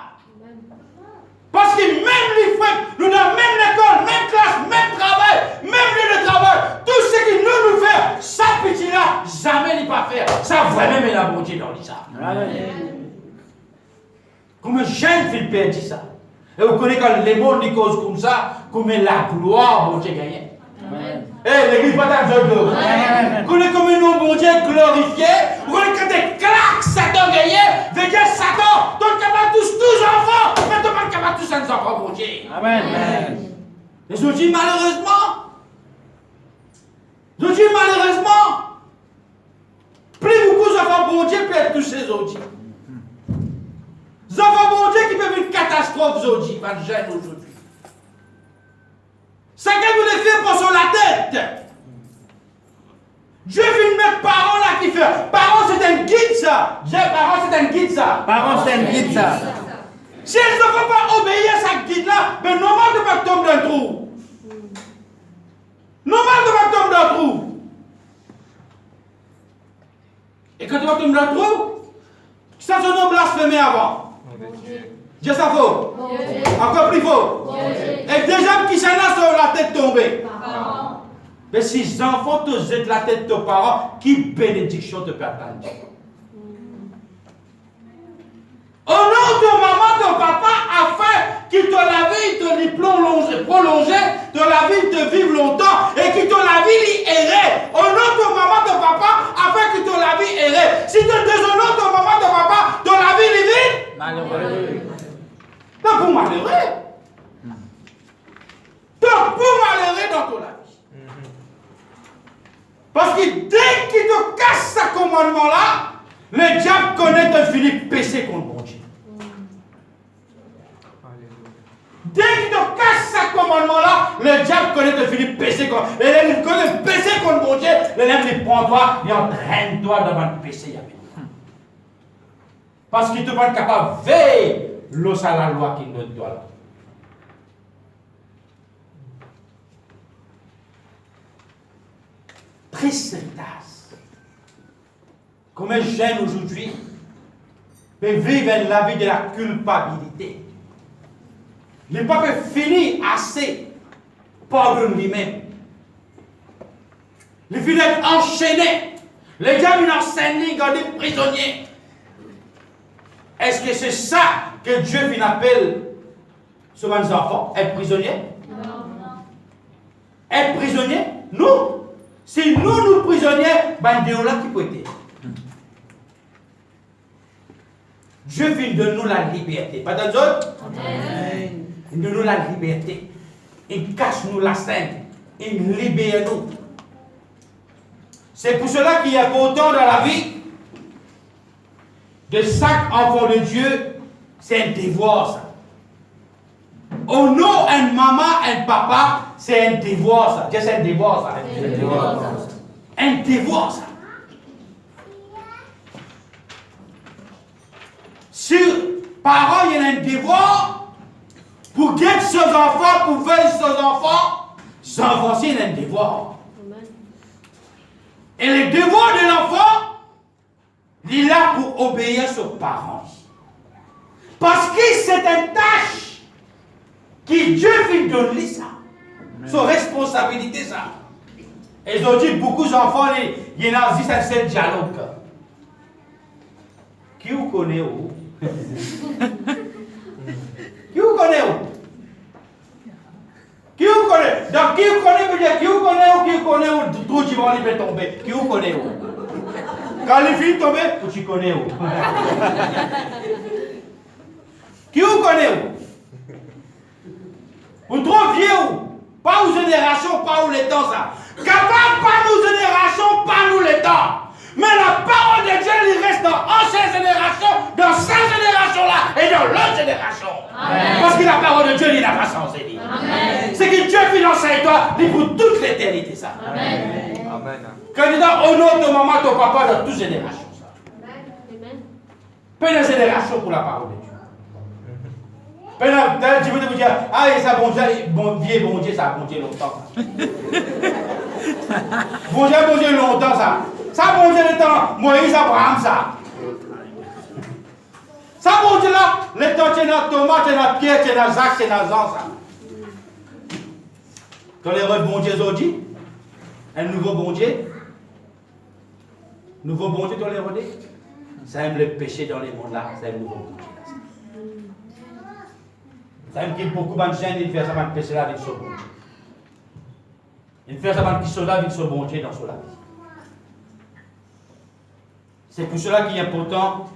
Parce que même les frères, nous dans même l'école, même classe, même travail, même lieu de travail, tout ce que nous faisons, ça petit-là, jamais n'y pas faire. Ça vraiment est la bonté dans l'Isa. Comme un jeune Philippe dit ça. Et vous connaissez quand les mots disent comme ça, comme la gloire, bon Dieu gagne. Eh, l'église pas ta joie de. Vous connaissez comme nous, bon Dieu glorifié. Vous connaissez quand des claques, Satan gagné. Veut dire Satan, tu es capable tous enfants, mais tu n'es pas capable tous les enfants, bon Dieu. Amen. Et je dis malheureusement, plus beaucoup d'enfants, bon Dieu, peut être tous ces Dieu aujourd'hui. Les enfants bon Dieu qui peuvent une catastrophe aujourd'hui, pas de jeune aujourd'hui. Ça qu'elle voulait faire pour sur la tête. Dieu veut mettre parents là qui fait. Parents c'est un guide ça. Parents c'est un guide ça. Parents, c'est un guide, ça. Si elles ne vont pas obéir à ce guide là, mais normal de pas tomber dans le trou. Normal de pas tomber dans le trou. Et quand tu vas tomber dans le trou, ça se nomme blasphémé avant. Dieu ça faux. Encore plus faux. Et déjà qui s'en a sur la tête tombée. Mais si les enfants te jettent la tête de tes parents, qui bénédiction te peut attendre? Au nom de maman, de papa, afin qu'il te la vie, te l'y prolonger, de la vie te vive longtemps et qu'il te la vie l'y errer. Au nom de maman, de papa, afin qu'il te la vie errer. Si tu déshonores de maman, de papa, de la vie l'y vide. Malheureux. Donc pour malheureux. Donc pour malheureux dans ton vie. Parce que dès qu'il te casse ce commandement-là, le diable connaît un Philippe péché contre mon Dieu. Dès qu'il te casse ce commandement-là, le diable connaît un Philippe péché contre mon Dieu. Et il connaît un péché contre mon Dieu. Le diable il prend toi, il entraîne-toi dans le péché. Parce qu'il te va être capable de veiller l'os à la loi qu'il nous doit là. Triste héritage. Comme un jeune aujourd'hui peut vivre la vie de la culpabilité. Il n'est pas fini assez pardonne lui-même. Il finit d'être enchaîné. Le diable il enseigne, gardé prisonnier. Est-ce que c'est ça que Dieu appelle sur mes enfants? Être prisonnier? Non. Être prisonnier? Nous. Si nous prisonniers, ben Dieu là qui peut être. Dieu vient de nous la liberté. Pas dans autres? Amen. Il donne nous la liberté. Il cache nous la scène. Il libère nous. C'est pour cela qu'il y a autant dans la vie de chaque enfant de Dieu, c'est un devoir ça. Au nom un maman, un papa, c'est un devoir ça. C'est un devoir ça. Un devoir ça. Si parents, il y a un devoir pour guider ses enfants, pour veiller ses enfants, c'est un devoir. Et le devoir de l'enfant, il est là pour obéir ses parents. Parce que c'est une tâche que Dieu lui donne ça. Son responsabilité ça. Et ils ont dit beaucoup d'enfants, il y en a juste un seul dialogue. Qui vous connaît où? Qui vous connaît où? Qui vous connaît? Donc qui vous connaît veut dire qui vous connaît ou qui vous connaît où tout qui va aller tomber? Qui vous connaît où? Quand les filles tombent, tu connais où? Qui vous connaît où? Vous trop vieux où? Pas aux générations, pas où les temps ça. Capable pas nos générations, pas nous les temps. Mais la parole de Dieu, il reste dans ancienne génération, dans sa génération-là et dans l'autre génération. Amen. Parce que la parole de Dieu, il n'a pas changé. C'est que Dieu finance avec toi, il pour toute l'éternité, ça. Amen. Amen. Quand il dit au nom de maman, ton papa, dans toute génération, ça. Amen. Peu de génération pour la parole de Dieu. Je veux vous dire, ah, et ça, bon Dieu, ça a bon Dieu longtemps. Bon Dieu longtemps, ça. Ça, bon Dieu, le temps, Moïse, Abraham, ça. Ça, bon Dieu, là, le temps, c'est dans Thomas, c'est dans Pierre, c'est dans Jacques, c'est dans Jean, ça. Tolérez bon Dieu aujourd'hui. Un nouveau bon Dieu. Nouveau bon Dieu, tolérez. Ça aime le péché dans les mondes là, c'est un nouveau bon Dieu. Ça aime qu'il y a beaucoup de gens qui font ça, péché là avec ce bon Dieu. Il fait ça qui sont là avec ce bon Dieu dans son la vie. C'est pour cela qu'il est important.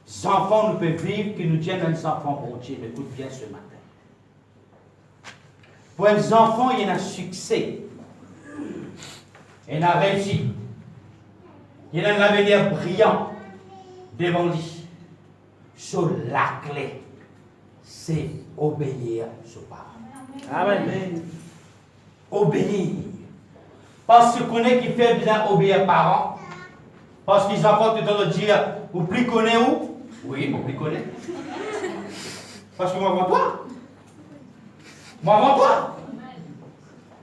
Les enfants nous peuvent vivre, qu'ils nous tiennent un enfant bon Dieu. Écoute bien ce matin. Pour les enfants, il y a un succès. Il y a un réussite. Il y a un avenir brillant. devant lui. Sur la clé, c'est obéir son parent. Amen. Obéir. Parce qu'on est qui fait bien obéir parents. Parce qu'ils enfants tout le dire, vous plus connaissez où? Oui, vous plus connaissez. Parce que moi, avant toi. Moi, avant toi.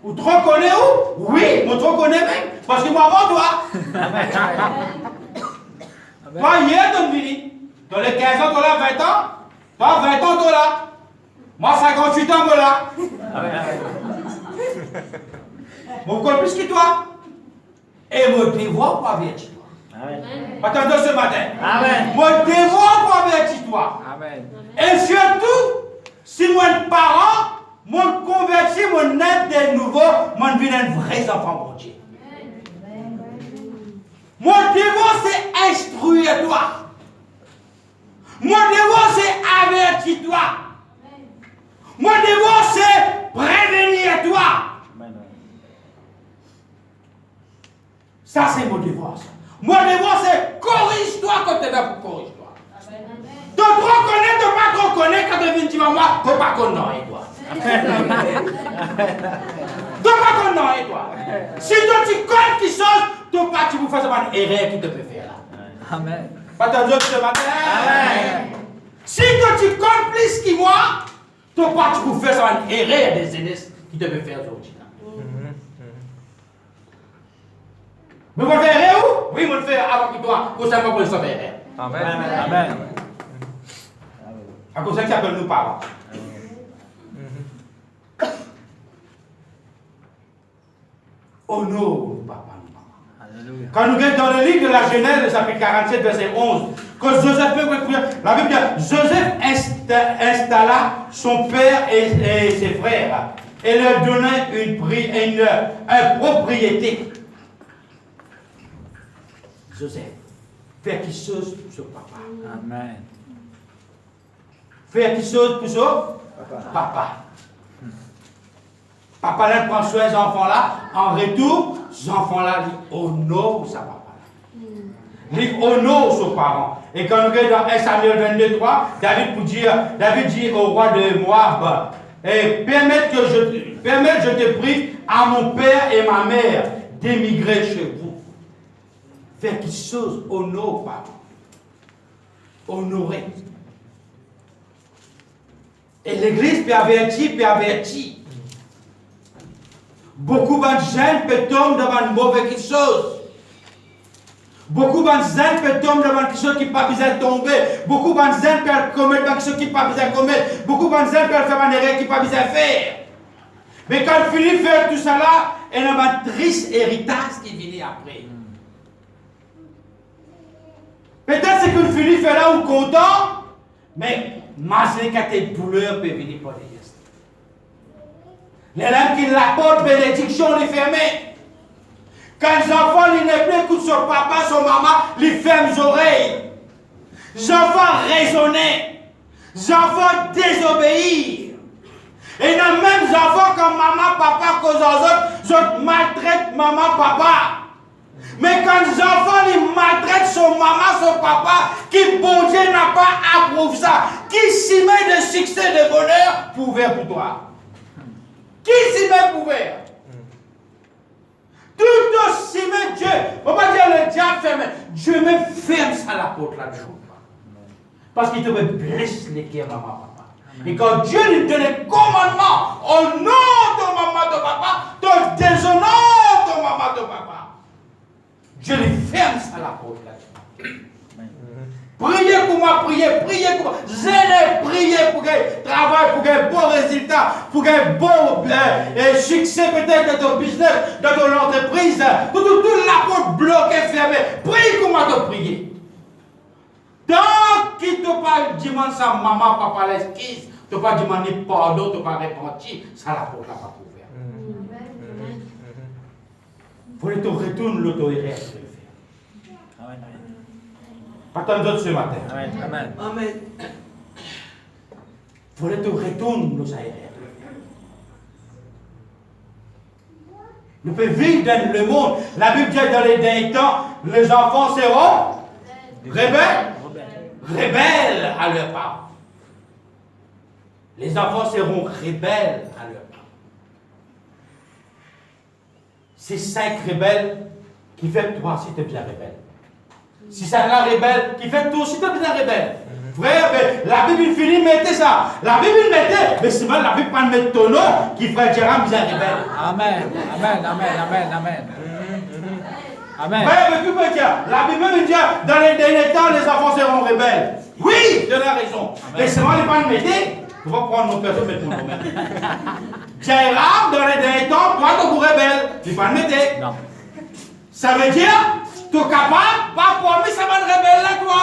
Vous trop connaissez où? Oui, moi trop connais même. Parce que moi, avant toi. Toi, hier, tu es venu. Tu as les 15 ans, tu as 20 ans. Toi, 20 ans, tu es là. Moi, 58 ans, je suis là. Mon corps plus que toi. Et mon devoir pour avertir toi. Attendez ce matin. Amen. Mon devoir pour avertir toi. Amen. Et surtout, si mon parent, mon converti, mon aide de nouveau, mon devient un vrai enfant pour Dieu. Mon devoir, c'est instruire toi. Mon devoir, c'est avertir toi. Mon devoir, c'est prévenir toi. Ça, c'est mon devoir. Mon devoir, c'est corrige-toi quand tu es là pour corriger-toi. Tu trop connais, tu pas trop connais, quand tu viens dire moi, tu pas connais toi. Tu pas connais toi. Si toi tu connais quelque chose, tu pas tu peux faire une erreur qui te peut faire là. Amen. Pas t'entendre ce matin. Amen. Si toi tu connais plus que moi, tu pas tu peux faire une erreur des jeunesse qui te peut faire aujourd'hui. Mais vous le ferez où? Oui, vous le ferez avant que toi, pour savoir pour le sauver. Amen. Amen. À cause de ça qui appelle nous parents. Honore papa, maman. Alléluia. Quand nous sommes dans le livre de la Genèse, chapitre 47, verset 11, quand Joseph, la Bible dit, Joseph installa son père et ses frères et leur donna une propriété. Joseph, fais quelque chose pour ce papa. Amen. Fais quelque chose pour ce papa. Papa là prend soin des enfants-là. En retour, ces enfants-là honorent sa papa. Ils honorent ses parents. Et quand nous regardons dans 1 Samuel 22, 3, David dit au roi de Moab, permets, je te prie, à mon père et ma mère d'émigrer chez vous. Faire quelque chose, honore papa. Honorer. Et l'église peut avertir. Beaucoup de gens peuvent tomber dans une mauvaise chose. Beaucoup de gens peuvent tomber dans quelque chose qui n'a pas besoin de tomber. Beaucoup de gens peuvent commettre quelque chose qui n'a pas besoin de commettre. Beaucoup de gens peuvent faire une erreur qui n'a pas besoin de faire. Mais quand Philippe fait tout ça là, il y a un triste héritage qui vient après. Peut-être c'est que Philippe fait là ou content, mais malgré que tes douleurs peuvent venir pour les gestes. Les lames qui l'apportent bénédiction, les fermer. Quand les enfants ils ne plus écoutent son papa, son maman, ils ferment les oreilles. Les enfants raisonnent. Les enfants désobéissent. Et il y a même des enfants comme maman, papa, cause aux autres maltraitent maman, papa. Mais quand les enfants ils maltraitent son maman, son papa, qui bon Dieu n'a pas approuvé ça, qui s'y met de succès, de bonheur, pour faire pour toi? Qui s'y met pour faire? Tout aussi met Dieu. On va pas dire le diable ferme. Dieu même ferme ça la porte là-dedans. Parce qu'il te veut blesser les cœurs, maman, papa. Et quand Dieu lui donne un commandement, au nom de maman, de papa, te déshonore ton maman, de papa. Dieu lui ferme ça la porte là-dedans. Priez pour moi, priez pour moi. Zélez, priez pour qu'elle travaille, pour qu'elle ait un bon résultat, pour qu'elle ait un bon succès peut-être dans ton business, dans ton entreprise. Toute la porte bloquée, fermée. Prie pour moi de prier. Tant qu'il ne t'a pas demandé ça, maman, papa, l'esquisse, tu ne pas demandé pardon, tu ne pas repenti, ça la porte là pas ouverte. Il faut que tu retournes l'autorité. Attends ce matin. Amen. Amen. Amen. Il faut que tu retournes nos aérés. Nous pouvons vivre dans le monde. La Bible dit dans les derniers temps, les enfants seront rebelles. rebelles à leurs parents. Les enfants seront rebelles à leurs parents. C'est 5 rebelles qui fait que toi aussi tu es bien rebelle. Si c'est un rebelle qui fait que toi aussi tu es bien rebelle. Frère, la Bible finit, mettez ça. La Bible mettait, mais c'est mal, la Bible pas mettre ton nom qui ferait Jérôme bien rebelle. Amen. Amen. Amen. Amen. Amen. Amen. Frère, mais tu peux dire, la Bible me dit, dans les derniers temps, les enfants seront rebelles. Oui, tu as raison. Mais c'est moi, les pas le mettre. Tu vas prendre mon perso, mettre mon nom. Jérôme, dans les derniers temps, toi, tu es rebelle. Tu vas le mettre. Non. Ça veut dire, tu es capable, pas promis, ça va le rebelle là, toi.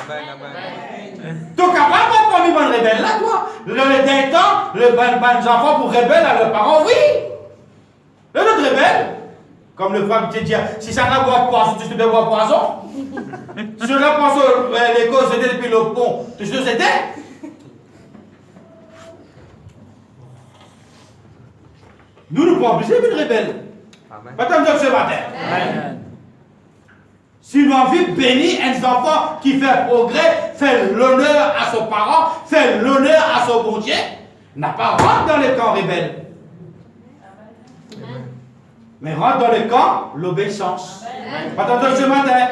Amen, amen. Tu es capable, pas promis, va le rebelle là, toi. Dans les derniers temps, les enfants pour rebelles à leurs parents, oui. Les autres rebelles. Comme le frère qui dit, si ça n'a pas poisson, tu peux boire poisson. Si on a poisson, les causes étaient depuis le pont, tu sais c'était. Nous ne pouvons plus être une rebelle. Attends, ce matin. Amen. Si nous avons envie de bénir un enfant qui fait progrès, fait l'honneur à son parent, fait l'honneur à son bon Dieu, n'a pas rentre dans le camp rebelle. Mais rentre dans le camp l'obéissance. Attends ce matin.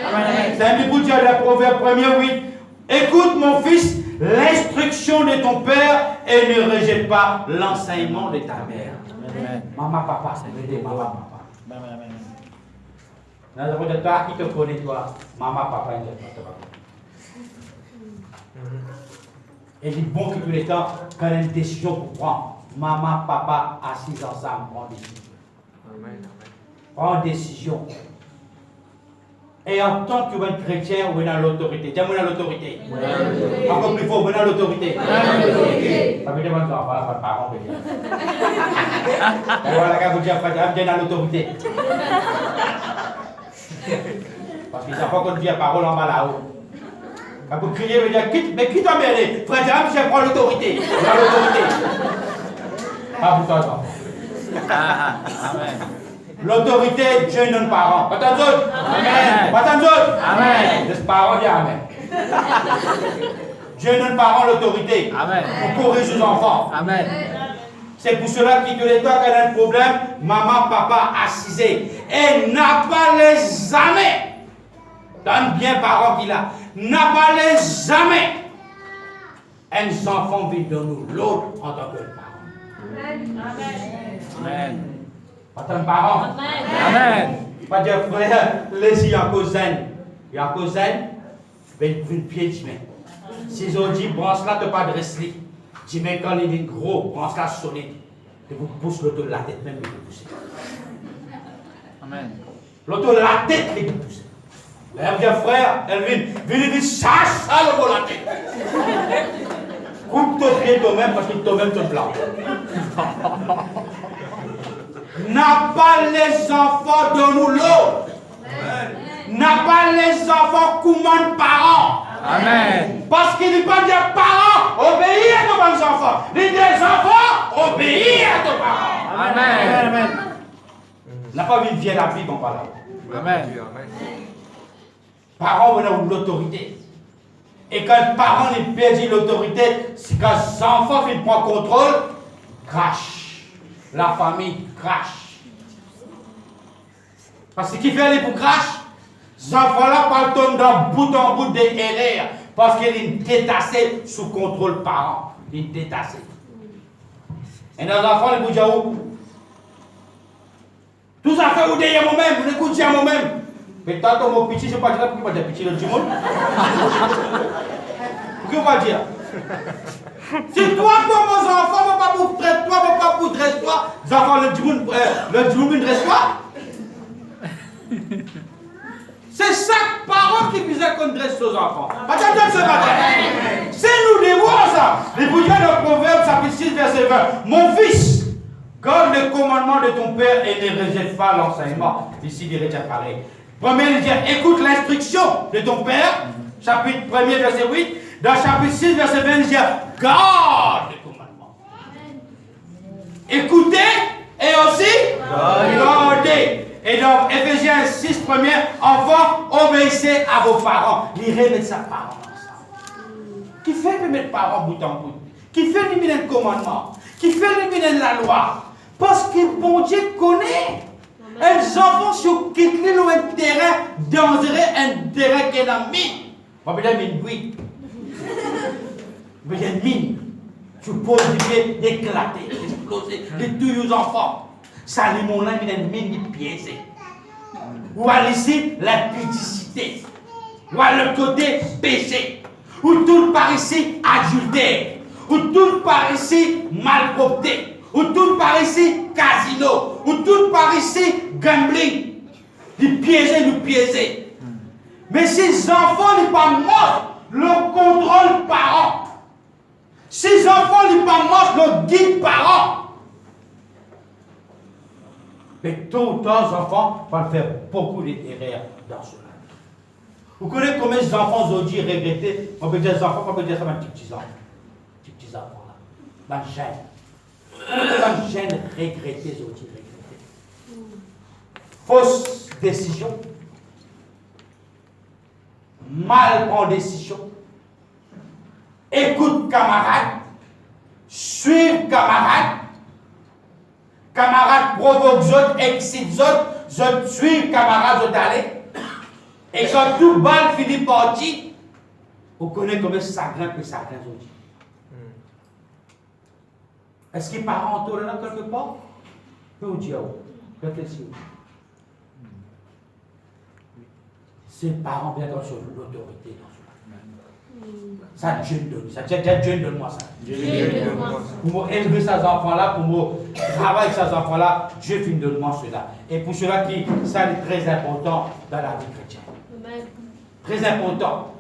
C'est un petit bout de la Proverbe 1er 8. Écoute mon fils, l'instruction de ton père et ne rejette pas l'enseignement de ta mère. Amen. Maman, papa, c'est l'aider, maman, papa. Amen. Nous avons de toi qui te connaît, toi. Maman, papa, il ne te pas. Et il est bon que tous les temps, quand il y a une décision pour prendre, maman, papa, assis ensemble, prends des décisions. Prends décision. Et en tant que bon chrétien, on est dans l'autorité. Dis-moi dans l'autorité. Encore plus fort, on est dans l'autorité. Ça veut dire que pas de parents. Voilà, vous dire, on est dans l'autorité. Parce qu'ils savent pas qu'on dit la parole en bas là-haut. Quand vous criez, vous dites, quitte, mais quitte à mêler. Frère, je prends l'autorité. Dans l'autorité. Pas pour toi, Amen. L'autorité, Dieu donne aux parents. Attention. Amen. Attention. Amen. Les parents disent Amen. Dieu donne aux parents l'autorité. Amen. Pour corriger les enfants. Amen. C'est pour cela que tous les temps qu'elle a un problème, maman, papa, assisé. Et n'a pas les jamais. Donne bien parents qu'il a. N'a pas les jamais. Un enfant vit de nous, l'autre en tant que parent. Amen. Amen. En tant que parent. Amen. Pas dire frère, laissez un cousin. Il y a un cousin, une pied de main. Si ils dit, branche là, tu pas de rester. Tu mets quand il est gros, branche là solide. Tu vous pousse l'auto de la tête, même il vous pousse. Amen. L'auto de la tête, il vous pousse. Elle dit, frère, elle vient, chasse ça le de la tête. Coupe ton pied toi-même parce que toi-même te blanc. N'a pas les enfants de nous l'eau. N'a pas les enfants commandent parents. Amen. Parce qu'il ne dit pas dire parents, obéis à tes bons enfants. Il dit des enfants, obéis à tes parents. Amen. N'a pas vu vieille la Bible en parlant. Amen. Parents ont l'autorité. Et quand le parent perd l'autorité, c'est quand les enfants prennent contrôle, crash. La famille crash. Parce que qui fait aller pour crash, ces enfants-là parlent dans bout en bout des erreurs. Parce qu'ils sont détassés sous contrôle parent. Ils sont détassés. Et nos enfants, ils bougent où? Tout ça fait où derrière moi-même, vous écoutez à moi-même. Mais tant que mon petit, je ne sais pas dire pourquoi je ne sais pas dire petit le monde. Pourquoi on va dire? Si toi, pour vos enfants, ne pas pour traiter toi, ne pas pour dresser toi, les enfants, le djimoun ne dresse pas. C'est chaque parent qui disait qu'on dresse aux enfants. Attendez ce matin. C'est nous des mots ça. Les bouillons de Proverbe, chapitre 6, verset 20. Mon fils, garde le commandement de ton père et ne rejette pas l'enseignement. Ici, il est pareil. Premier, il dit, écoute l'instruction de ton père. Chapitre 1er, verset 8. Dans chapitre 6, verset 20, il dit, garde le commandement. Écoutez et aussi gardez. Et dans Éphésiens 6, 1er, enfants, obéissez Obéissez à vos parents. Ils remettent sa parents ensemble. Qui fait de mettre parents bout en bout? Qui fait éliminer le commandement? Qui fait éliminer la loi? Parce que bon Dieu connaît. Les enfants sur qui ont un terrain dangereux, un terrain qui est dans la mine. On peut dire mine, oui. Mais il y a une mine. Tu poses du pied, d'éclater, d'exploser, de tuer les enfants. Ça, les mots là, il y a une mine qui pièce. Ou à ici, la pudicité. Ou à le côté péché. Ou tout par ici, adultère. Ou tout par ici, malpropté. Ou tout par ici, casino. Ou tout par ici, gambling. Ils piéger, nous piéger. Mais ces enfants ne pas morts, le contrôle parent. Ces enfants ne pas morts, le guide parent. Mais tôt ou tard, les enfants vont faire beaucoup d'erreurs dans cela. Vous connaissez combien d'enfants aujourd'hui regrettés? On peut dire des enfants, on peut dire ça, des petits enfants. Des petits enfants là. Dans le gène. Dans le gène regretté aujourd'hui, regretté. Fausse décision. Mal prend décision. Écoute camarade. Suivre camarade. Camarade provoque autres, excite autres suivent camarades autres aller. Et quand tout balle finit par dire, vous connaissez combien ça grimpe et ça grimpe aujourd'hui. Est-ce qu'il y a parents autour de là quelque part? Que vous dites, réfléchissez. Ces parents bien dans l'autorité dans ce ça, Dieu donne. Ça, Dieu donne-moi ça. Pour élever ces enfants-là, pour travailler avec ces enfants-là, Dieu finit donne-moi cela. Et pour cela qui, ça est très important dans la vie chrétienne. Très important.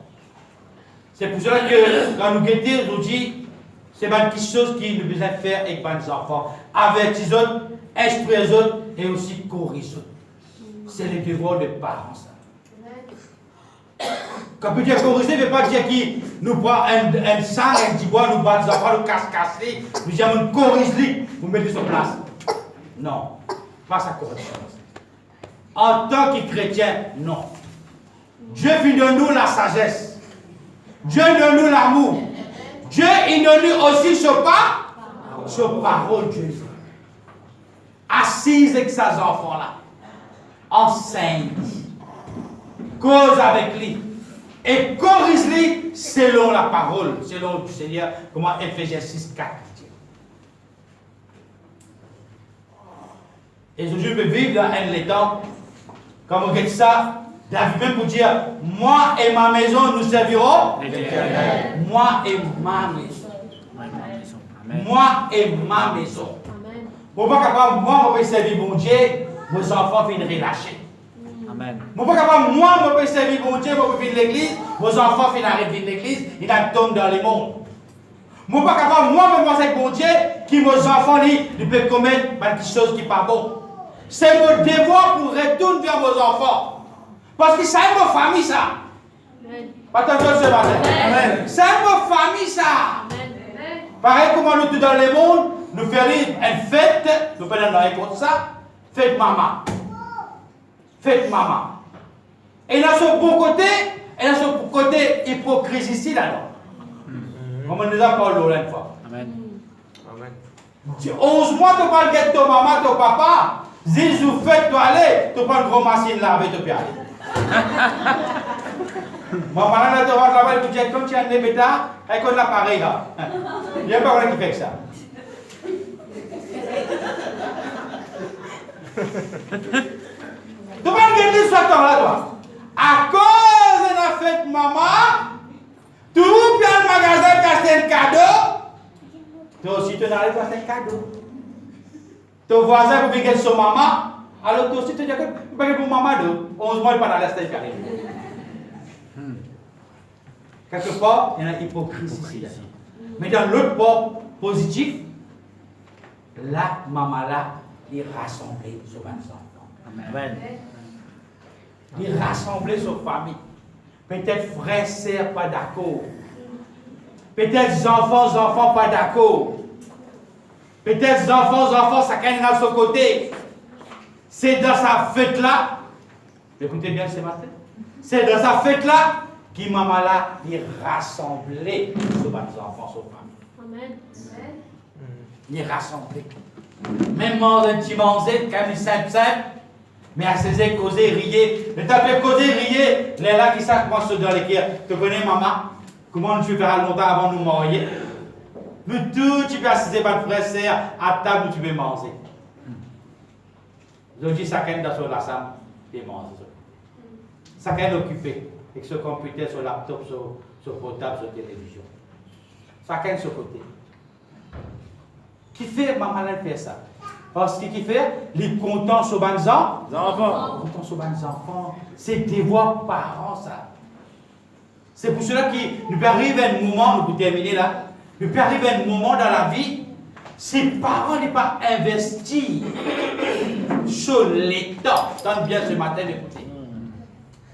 C'est pour cela que quand nous guettons, nous dit, c'est quelque chose qui nous besoin de faire avec les enfants. Avertir les autres, instruire les autres et aussi corriger les autres. C'est le devoir des parents. Ça. Quand on dit corriger, ne veut pas dire qu'il nous prend un sang, un petit bois, nous bat les enfants, nous casse-casser, nous disons corrige-les, vous mettez sur place. Non, pas ça correction. En tant que chrétien, non. Dieu fait de nous la sagesse. Dieu donne nous l'amour. Dieu il donne nous aussi ce parole Dieu. Assise avec ses enfants-là. Enseigne. Cause avec lui. Et corrige-lui selon la parole, selon le Seigneur, comment Ephésiens 6, 4 dit. Et aujourd'hui, je peux vivre dans un temps, comme on dit ça, David même pour dire, moi et ma maison, nous servirons. Moi et ma maison. Moi et ma maison. Pour pas capable, moi, je peux servir mon Dieu, mes enfants viennent relâcher. Amen. Je ne peux pas capable, moi, je peux servir mon Dieu, je peux venir l'église, vos enfants viennent arriver de l'église, ils tombent dans le monde. Je ne peux pas capable, moi, je pense avec mon Dieu, qui mes enfants, ils peuvent commettre quelque chose qui n'est pas bon. C'est mon devoir pour retourner vers vos enfants. Parce que c'est une famille, ça. Pas attention ce matin. C'est une famille, ça. Amen. Pareil comme nous tous dans le monde, nous faisons une fête, nous faisons un comme ça, fête maman. Fête maman. Et dans son bon côté, et dans son côté hypocrisie ici, là-dedans. Comme on nous a parlé une fois. Amen. 11 mois, tu parles de ton maman, ton papa. Zizou, fais-toi aller, tu prends une grosse machine là avec ton pied. Maman, là, tu vas là-bas, tu dis, comme tu as un bêta, avec un appareil là. Il n'y a pas qui fait ça. Tu vas regarder ce temps là, toi. À cause de la fête maman, tu vas au magasin t'acheter un cadeau. Toi aussi, tu vas aller t'acheter un cadeau. Ton voisin vous piquer son maman, alors toi aussi tu dis que tu peux pour maman de 11 mois, il ne pas dans l'est carré. Quelque part, il y a une hypocrisie. Mais dans l'autre port positif, la maman là, il rassemble sur 20 enfants. Amen. Il rassemble sur famille. Peut-être frères, sœurs, pas d'accord. Peut-être enfants, pas d'accord. Peut-être enfants, ça gagne dans son côté. C'est dans sa fête là. Écoutez bien ce matin. C'est dans sa fête-là qui maman là, il rassemblait nos enfants, nos familles. Amen. Il rassemblait. Même dans un petit manzé, quand il simple, mais à ses causer, rier. Le taper causer, rier. Les là qui savent comment se dans les cœurs. Tu connais maman? Comment tu feras longtemps avant de nous marier? Nous tous, tu peux assister par frère, sœur, à table où tu peux manger. Aujourd'hui, chacun dans son ensemble, il mange. Chacun est occupé avec son computer, son laptop, son portable, son télévision. Chacun de son côté. Qui fait, maman, elle fait ça? Parce que qui fait, les contents sur les enfants. Contents sur les enfants. C'est devoir parents, ça. C'est pour cela qu'il nous peut arriver un moment, nous pouvons terminer là, nous peut arriver un moment dans la vie, si les parents n'ont pas investi sur l'État, tente bien ce matin, écoutez.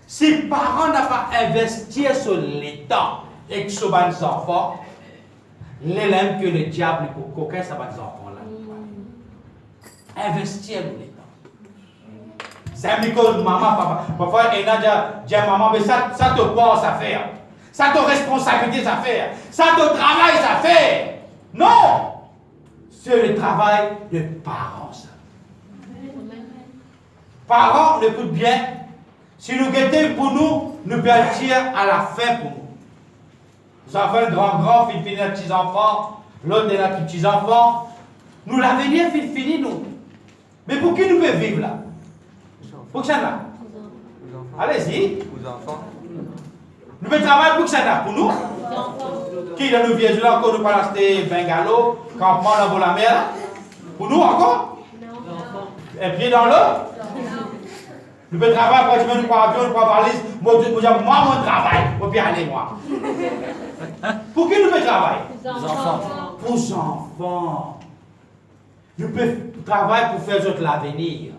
Si les parents n'ont pas investi sur l'État et sur les enfants, l'élève que le diable pour coquin, ça va des enfants-là. Investir dans l'État. C'est un micro, maman, papa. Parfois, il y a dit maman, mais ça te pense à faire. Ça te responsabilité à faire. Ça te travail à faire. Non! C'est le travail de parents, ça. Parents, écoute bien. Si nous guettons pour nous, nous pouvons dire à la fin pour nous. Nous avons un grand, fini les petits-enfants, l'autre de nos petits-enfants. Nous, l'avenir, fini, nous. Mais pour qui nous pouvons vivre là? Pour que ça là? Allez-y. Aux enfants. Nous pouvons travailler pour que ça là? Pour nous? Qui dans nos vieux là, encore nous pas acheter bungalow, campement dans la mer? Pour nous encore? Un pied dans l'eau? Nous pouvons travailler pour que nous pas avion, nous pas valise. Moi, mon travail, pour bien aller, moi. Pour qui nous pouvons travailler? Pour les enfants. Nous pouvons travailler pour faire notre l'avenir.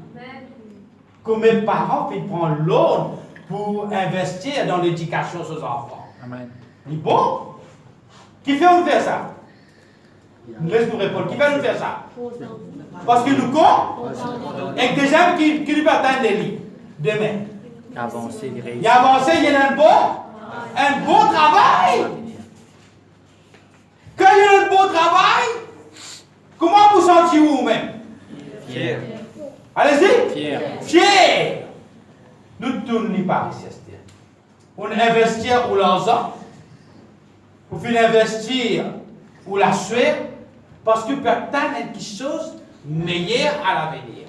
Comme mes parents puis prendre l'autre pour investir dans l'éducation de ses enfants. Amen. Ni bon? Qui fait nous faire ça? Laisse-nous répondre. Qui fait nous faire ça? Parce que nous comptons et que des gens qui nous peuvent atteindre les lits demain. Avancer, Il y a avancé, il y a un bon travail. Quand il y a un bon travail, comment vous sentez-vous vous-même? Fier. Allez-y. Fier. Nous tournons par ici. On investit ou l'argent, on fait investir ou la sueur, parce que peut-être quelque chose de meilleur à l'avenir.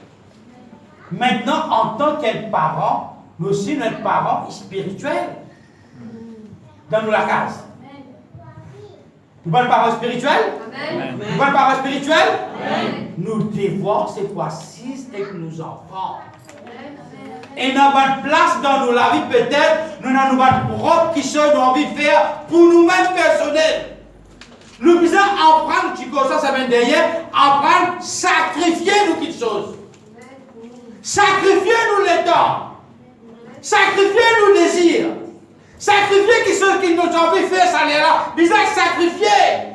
Maintenant, en tant que parents, nous aussi notre parents spirituels dans la case. Nous sommes parents spirituels? Nous sommes parents spirituels? Nous devons ces fois-ci avec nos enfants. Et dans notre place dans nos la vie, peut-être, nous avons notre propre qui sont nous envie de faire pour nous-mêmes personnels. Nous devons apprendre, tu connais ça, ça vient derrière, apprendre, sacrifier nous quelque chose. Sacrifier nous les temps. Sacrifier nos désirs. Sacrifier quelque chose qui nous a envie de faire, ça l'est là. Nous avons sacrifier.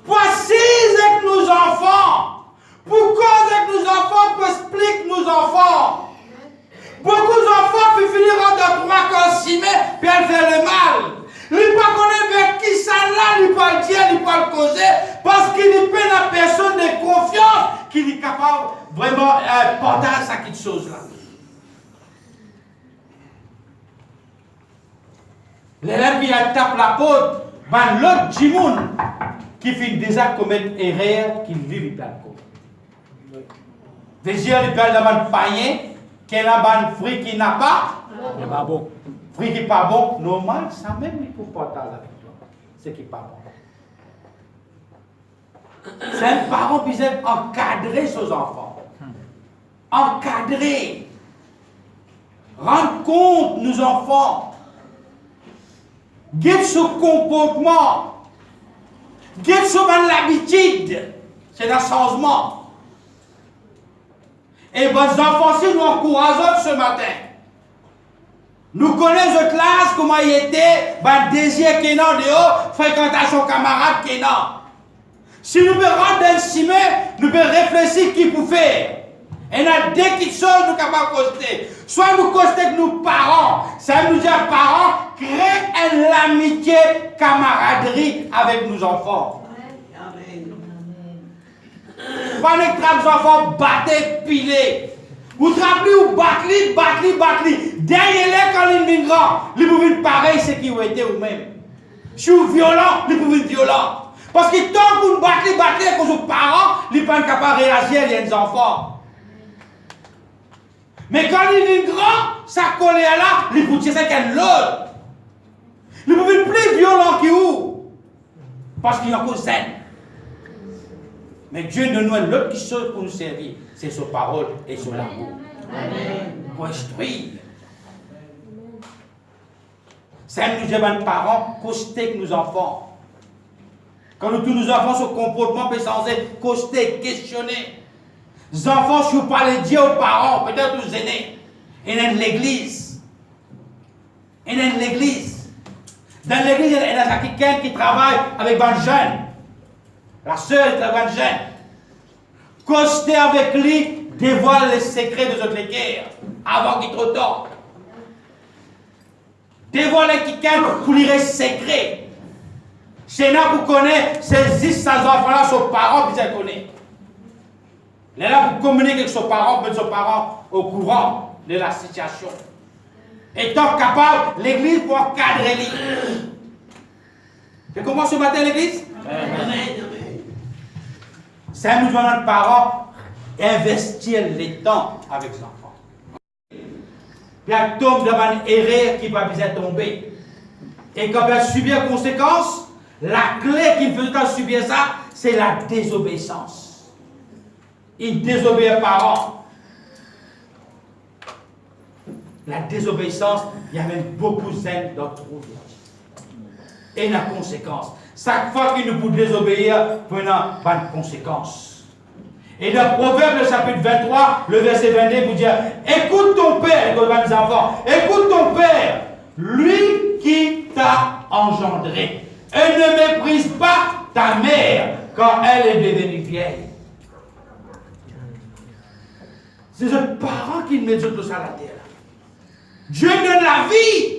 Pour assiser avec nos enfants. Pour cause avec nos enfants, pour expliquer nos enfants. Beaucoup d'enfants peuvent finir en 3 quand 6 mai, puis elles font le mal. Ils ne pas connaître vers qui ça là, ils ne pas le dire, ils ne pas le causer, parce qu'il n'y a pas la personne de confiance qui est capable vraiment de porter à quelque chose là. L'élève qui tape la porte, ben l'autre Jimoun qui fait déjà commettre erreur, qui vit plein de cause. Déjà, il parle d'un païen. Quel a un fruit qui n'a pas? Il n'est pas bon. Fruit qui n'est pas bon, normal, ça même il faut porter avec toi. Ce qui n'est pas bon. C'est un parent qui doit encadrer ses enfants. Encadrer. Rendre compte nos enfants. Guide ce comportement. Guide ce l'habitude. C'est un changement. Et vos enfants, si nous encourageons ce matin, nous connaissons votre classe, comment il était, le désir qu'il y a dehors, fréquentation camarade qu'il y a. Si nous pouvons rendre dans le ciment, nous pouvons réfléchir qui peut faire. Et dans deux qui sont nous capables de coster. Soit nous coster avec nos parents. Ça veut nous dire parents, créer une amitié, camaraderie avec nos enfants. Pas les trappes enfants battés, pilés. Vous trappez ou battez. Derrière les quand ils viennent grands, ils peuvent être pareil ce qui ont été eux-mêmes. Je suis violent, ils peuvent être violents. Parce que tant que vous battez avec vos parents, ils ne sont pas capables de réagir les enfants. Mais quand ils viennent grands, ça colle là, ils peuvent tirer quelqu'un l'autre. Ils peuvent être plus violents que vous. Parce qu'il y a encore zen. Mais Dieu ne nous donne l'autre qui chose pour nous servir. C'est sa parole et son amour. Pour instruire. C'est nous devons parents coster avec nos enfants. Quand tous nos enfants se comportement peut censé coster, questionner. Les enfants, si vous parlez de Dieu aux parents, peut-être aux aînés. Et dans l'église. Dans l'église, il y a quelqu'un qui travaille avec des jeunes. La sœur est un jeune. Coster avec lui, dévoile les secrets de notre guerre avant qu'il soit trop tard. Dévoile quelqu'un pour lire les secrets. Chez nous, vous connaissez, ces 600 enfants-là, son parent, vous les connaissez. Il est là pour communiquer avec son parent, mettre son parent au courant de la situation. Étant capable, l'église pour encadrer lui. Tu commences ce matin l'église? Amen. Ça nous demande, parents, investir les temps avec les enfants. Puis il tombe devant une erreur qui va bien tomber. Et quand il subit les conséquences, la clé qui fait subir ça, c'est la désobéissance. Il désobéit aux parents. La désobéissance, il y a même beaucoup de zen dans tout. Et la conséquence. Chaque fois qu'il nous peut désobéir, il n'y a pas de conséquences. Et dans Proverbe, le chapitre 23, le verset 22, vous dit, écoute ton père, écoute mes enfants, écoute ton père, lui qui t'a engendré. Et ne méprise pas ta mère quand elle est devenue vieille. C'est le parent qui met tout ça à la terre. Dieu donne la vie.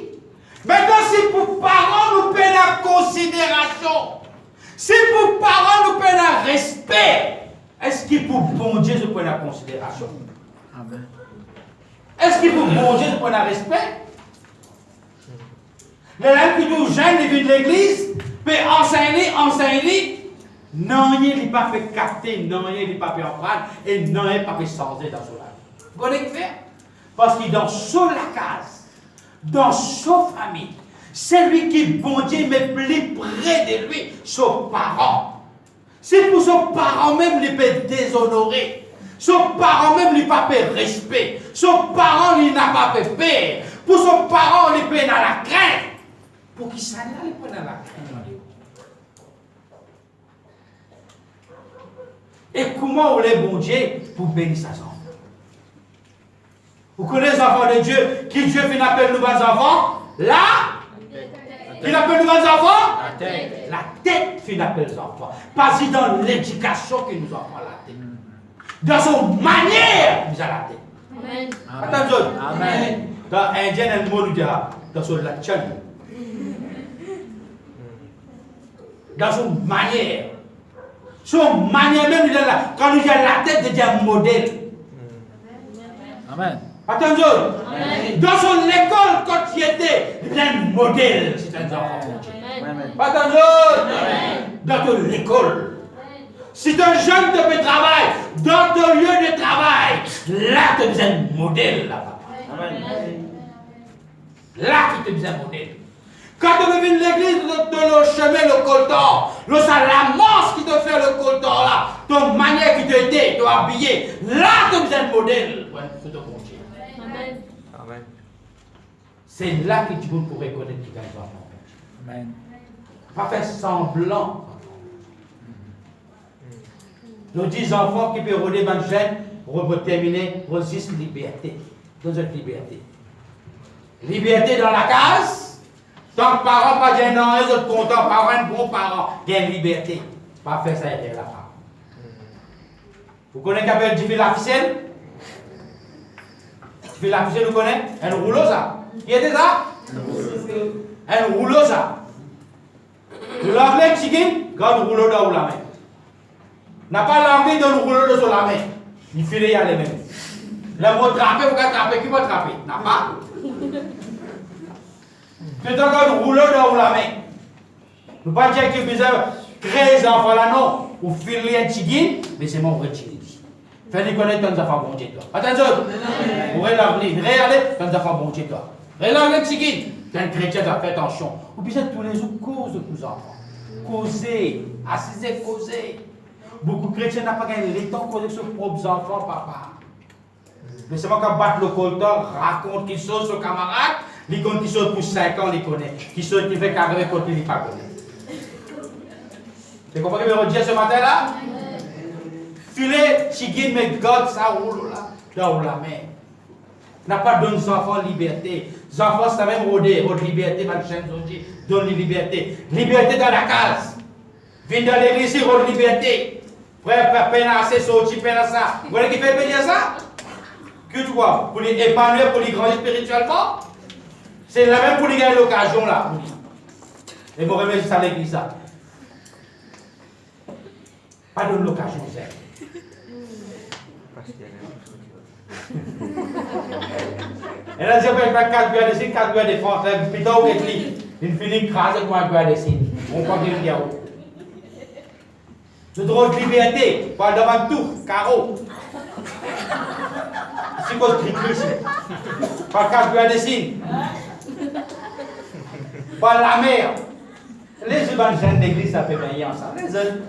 Maintenant, si pour parents nous payons la considération, si pour parents nous payons le respect, est-ce qu'il pour bon Dieu nous prend la considération? Amen. Est-ce qu'il pour bon Dieu nous prend le respect? Les gens qui nous gênent de l'église, peut enseigner, non, il n'est pas fait capter, non, il n'est pas fait apprendre, et non, il n'est pas fait changer dans son âge. Vous connaissez que faire? Parce qu'il est dans son case, dans sa famille, c'est lui qui, bon Dieu, met plus près de lui, son parent. C'est pour son parent même, il peut déshonorer. Son parent même, il n'a pas fait respect. Son parent, il n'a pas fait peur. Pour son parent, il peut dans la crainte. Pour qu'il s'en aille, il peut dans la crainte. Et comment on est bon Dieu pour bénir sa enfant? Vous connaissez les enfants de Dieu, qui Dieu fait appelle nous enfants? Là, qui appelle nous enfants? La tête. La tête fait appelle les enfants. Parce que dans l'éducation que nous avons la tête. Dans son manière, nous avons la tête. Amen. Attention. Amen. Dans Indien, un mot nous dira, dans son latin. Dans son manière. Son manière même, quand nous avons la tête, c'est un modèle. Amen. Attention. Dans son école, quand il était, il était un modèle. C'est un enfant. Attention. Dans ton école. Si tu es un jeune de ton travail, dans ton lieu de travail, là tu es un modèle là-bas. Là tu es un modèle. Quand tu veux venir l'église, de le chemin, le coltan, le salamance qui te fait le coltan là, ton manière qui te été, tu habillé, là tu es un modèle. Amen. C'est là que tu peux reconnaître qui est enfant. Amen. Pas faire semblant. Nous disons enfants qui peuvent rôder dans le gène, pour terminer, résiste liberté. Dans une liberté. Liberté dans la case. Tant que parents pas dire non, les autres contents, parents, bons parents, il y a une liberté. Pas faire ça et là-bas. Vous connaissez qu'appelle Jimmy la ficelle? Puis la fille nous connaît, un rouleau ça. Qui était ça? Un rouleau ça. Le lave-les chicken, garde le rouleau dans la main. N'a pas lavé dans le rouleau de la main. Il file y a les mêmes. Là, vous trapez, vous trapez, qui va trapper? N'a pas? Tu as encore le rouleau dans la main. Ne pas dire que vous avez créé ces enfants-là, non. Vous filez un chicken, mais c'est mon vrai chicken. Faites-les connaître dans les enfants bon Dieu, toi. Attention, vous regardez, dans les enfants bon Dieu, toi. Regardez le chicken. Un chrétien doit faire attention. Ou bien tous les autres causes de vos enfants. Causer, assiser, causer. Beaucoup de chrétiens n'ont pas gagné le temps de causer sur leurs propres enfants, papa. Mais c'est moi qui battre le colteur, raconte qu'il saute son camarade, il compte qu'il saute pour 5 ans, il connaît. Qu'il saute, il fait carré quand il n'est pas connu. Tu comprends que je me dis ce matin-là? Filet, chicken, mais God, ça roule là, dans la main. N'a pas donné aux enfants liberté. Les enfants, c'est même rôder, liberté, ma chaîne, donne liberté. Liberté dans la case. Viens dans l'église, rôde liberté. Frère, peine à assez sorti, peine à ça. Vous voyez qui fait payer ça? Que tu vois? Pour les épanouir, pour les grandir spirituellement? C'est la même pour les gagner l'occasion là. Et vous remettez ça à l'église ça. Pas de l'occasion, c'est. Elle a dit que je vais 4 gars de signes, 4 gars de français, puis t'as oublié de lire. Il finit écrasé comme un gars de signes. On croit qu'il y a où. Le droit de liberté, pas devant tout, carreau. C'est quoi ce cri ici? Pas 4 gars de signes. Pas la mer. Les jeunes d'église, ça fait bien ça. Les jeunes.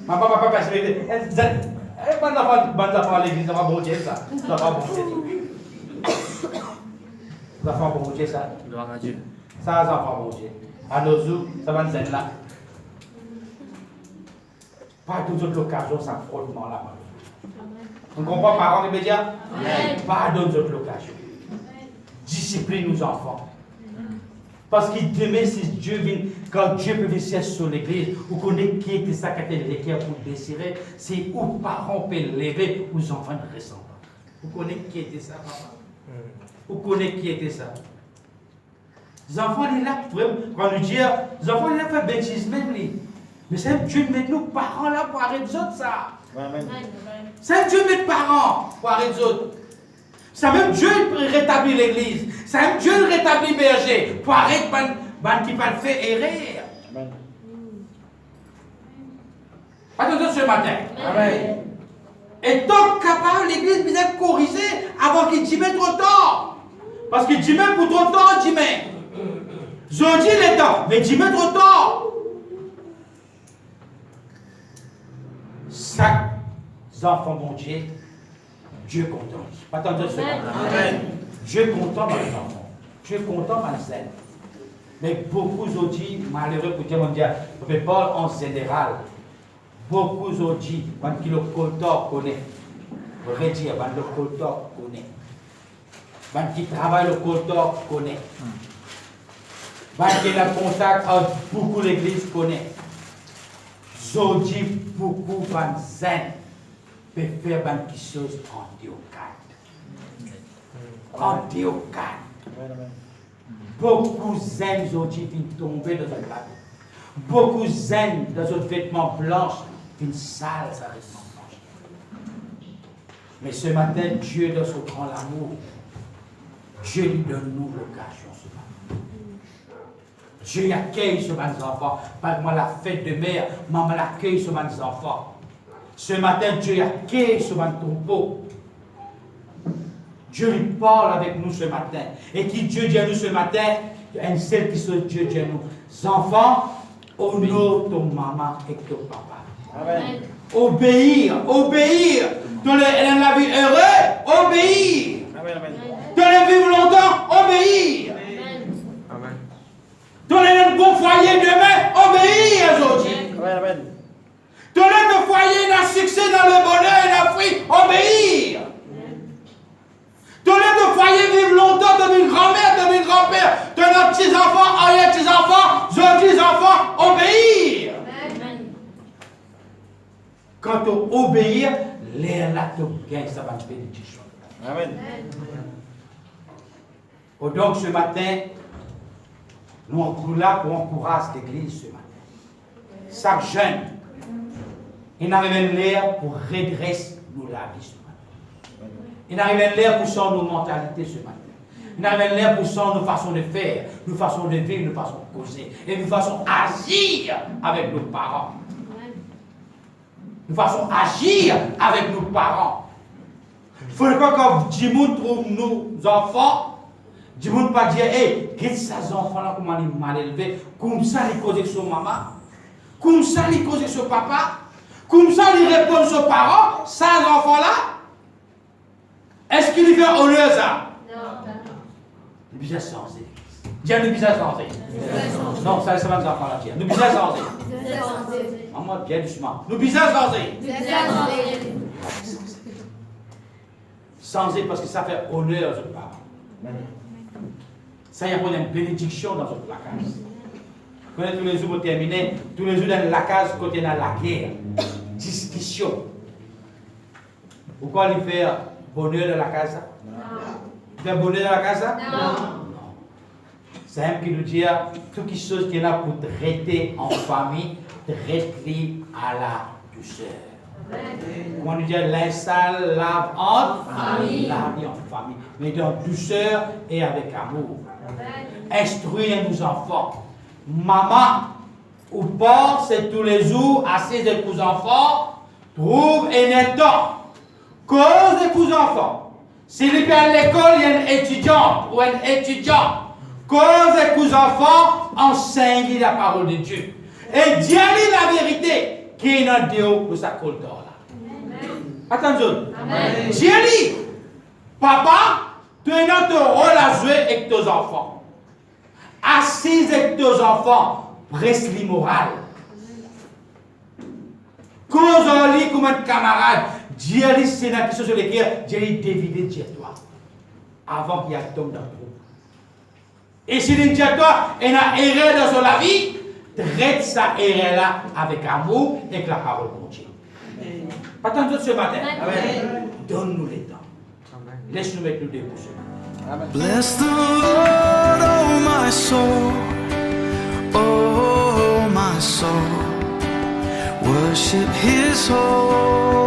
Ma papa, c'est bonne enfant à l'église, ça va bon Dieu, ça. Ça va bon Dieu. Ça va bon Dieu, ça. Gloire à Dieu. Ça va bon Dieu. À nos jours, ça va nous être là. Pas toute autre occasion, ça frottement là. On comprend, parents immédiats? Pas d'autres occasions. Discipline nos enfants. Parce que demain, si Dieu vient, quand Dieu peut venir sur l'église, vous connaissez qui était ça qui était l'équerre pour désirer, c'est où parents peuvent lever, où les enfants ne ressentent pas. Vous connaissez qui était ça, papa? Vous connaissez qui était ça? Les enfants, ils sont là, quand nous disons, les enfants, ils ont fait bêtise même. Mais c'est Dieu met nous parents là pour arrêter les autres, ça. C'est Dieu met parents pour arrêter les autres. C'est même Dieu qui rétablit l'église. C'est même Dieu qui rétablit le berger. Pour arrêter qui va le faire errer. Attention ce matin. Amen. Et tant capable, l'église peut être corrigée avant qu'il dîme trop tard. Parce qu'il dîme pour trop tard, dîme. Je dis les temps, mais dîme trop tard. Chaque enfant, mon Dieu, Dieu est content. Attendez ce matin. Dieu est content, mes enfants. Dieu est content, ma sœur. Mais beaucoup aujourd'hui, malheureux pour dire, mon Dieu, je ne parle en général. Beaucoup aujourd'hui, quand le coltor connaît, je voudrais dire, quand le coltor connaît. Quand qui travaille le coltor connaît. Quand il a contact avec beaucoup l'église connaît. Aujourd'hui, beaucoup de zen peuvent faire des choses en théocate. En théocate. Beaucoup zen aujourd'hui viennent tomber dans un bateau. Beaucoup zen dans un vêtement blanc viennent sale sa vêtement blanche. Mais ce matin, Dieu, dans son grand amour, Dieu lui donne nous l'occasion ce matin. Dieu accueille ce matin enfants. Pas moi la fête de mère, maman l'accueille ce matin enfants. Ce matin, Dieu accueille ce matin troupeau. Dieu lui parle avec nous ce matin. Et qui Dieu dit à nous ce matin, un seul qui soit Dieu dit à nous. Enfants, honore ton maman et ton papa. Amen. Obéir, obéir. Dans la vie heureuse, obéir. Amen. Dans la vie longtemps, obéir. Amen. Dans le bon foyer demain, obéir aujourd'hui. Amen. Dans le foyer d'un succès, dans le bonheur et la fruit, obéir. Dans le foyer vivre longtemps, de mes grand-mère, de mes grands-pères, de nos petits-enfants, arrière petits-enfants, jeunes enfants, obéir. Amen. Quand on obéit, l'air là, tu gagnes sa bonne bénédiction. Amen. Oh, donc ce matin, nous sommes là pour encourager l'église ce matin. Chaque jeune, il arrive l'air pour redresser nous la vie ce matin. Il arrive l'air pour changer nos mentalités ce matin. Il arrive l'air pour changer nos façons de faire, nos façons de vivre, nos façons de causer et nos façons d'agir avec nos parents. Nous façon agir avec nos parents. Il faut pas que Dimoun trouve nos enfants, Dimoun pas dire, hey, qu'est-ce que ces enfants-là, comment ils sont mal élevés, comme ça ils causent sur maman, comme ça ils causent sur papa, comme ça ils répondent sur parents, ces enfants-là, est-ce qu'ils fait honneur ça? Non. Nous besoin changer. Dire nous besoin changer. Non, ça va nous enfants là dire. Nous besoin changer. Maman, bien doucement. Nous besoin changer. Changer parce que ça fait honneur aux parents. Ça y a une bénédiction dans notre placage. Quand tous les jours terminés, tous les jours dans la case, côté dans la guerre, discussion. Pourquoi il fait bonheur dans la case? Il fait bonheur dans la case? Non. C'est un qui nous dit toutes les choses qu'il y a pour traiter en famille, traiter à la douceur. Quand on dit l'installe, lave en famille, lave en famille, mais dans douceur et avec amour. Instruire nos enfants. Maman ou père, c'est tous les jours, assise avec vos enfants, trouve un temps. Cause avec vos enfants. S'il est à l'école, il y a un étudiant ou un étudiant. Cause avec vos enfants, enseignez la parole de Dieu. Et dis la vérité qui est dans Dieu pour sa culture là. Attention. Dis papa, tu as notre rôle à jouer avec tes enfants. Assise avec tes enfants, presse l'immoral. Cause en lit comme un camarade. Dis c'est la question sur laquelle Dieu dévidé chez toi. Avant qu'il y ait tombe dans le trou. Et si il dit à toi, il y a une erreur dans la vie, traite sa erreur-là avec amour et avec la parole de Dieu. Pas tant de ce matin. Amen. Donne-nous les temps. Laisse-nous mettre nous debout. Amen. Bless the Lord, oh my soul. Oh my soul. Worship His holy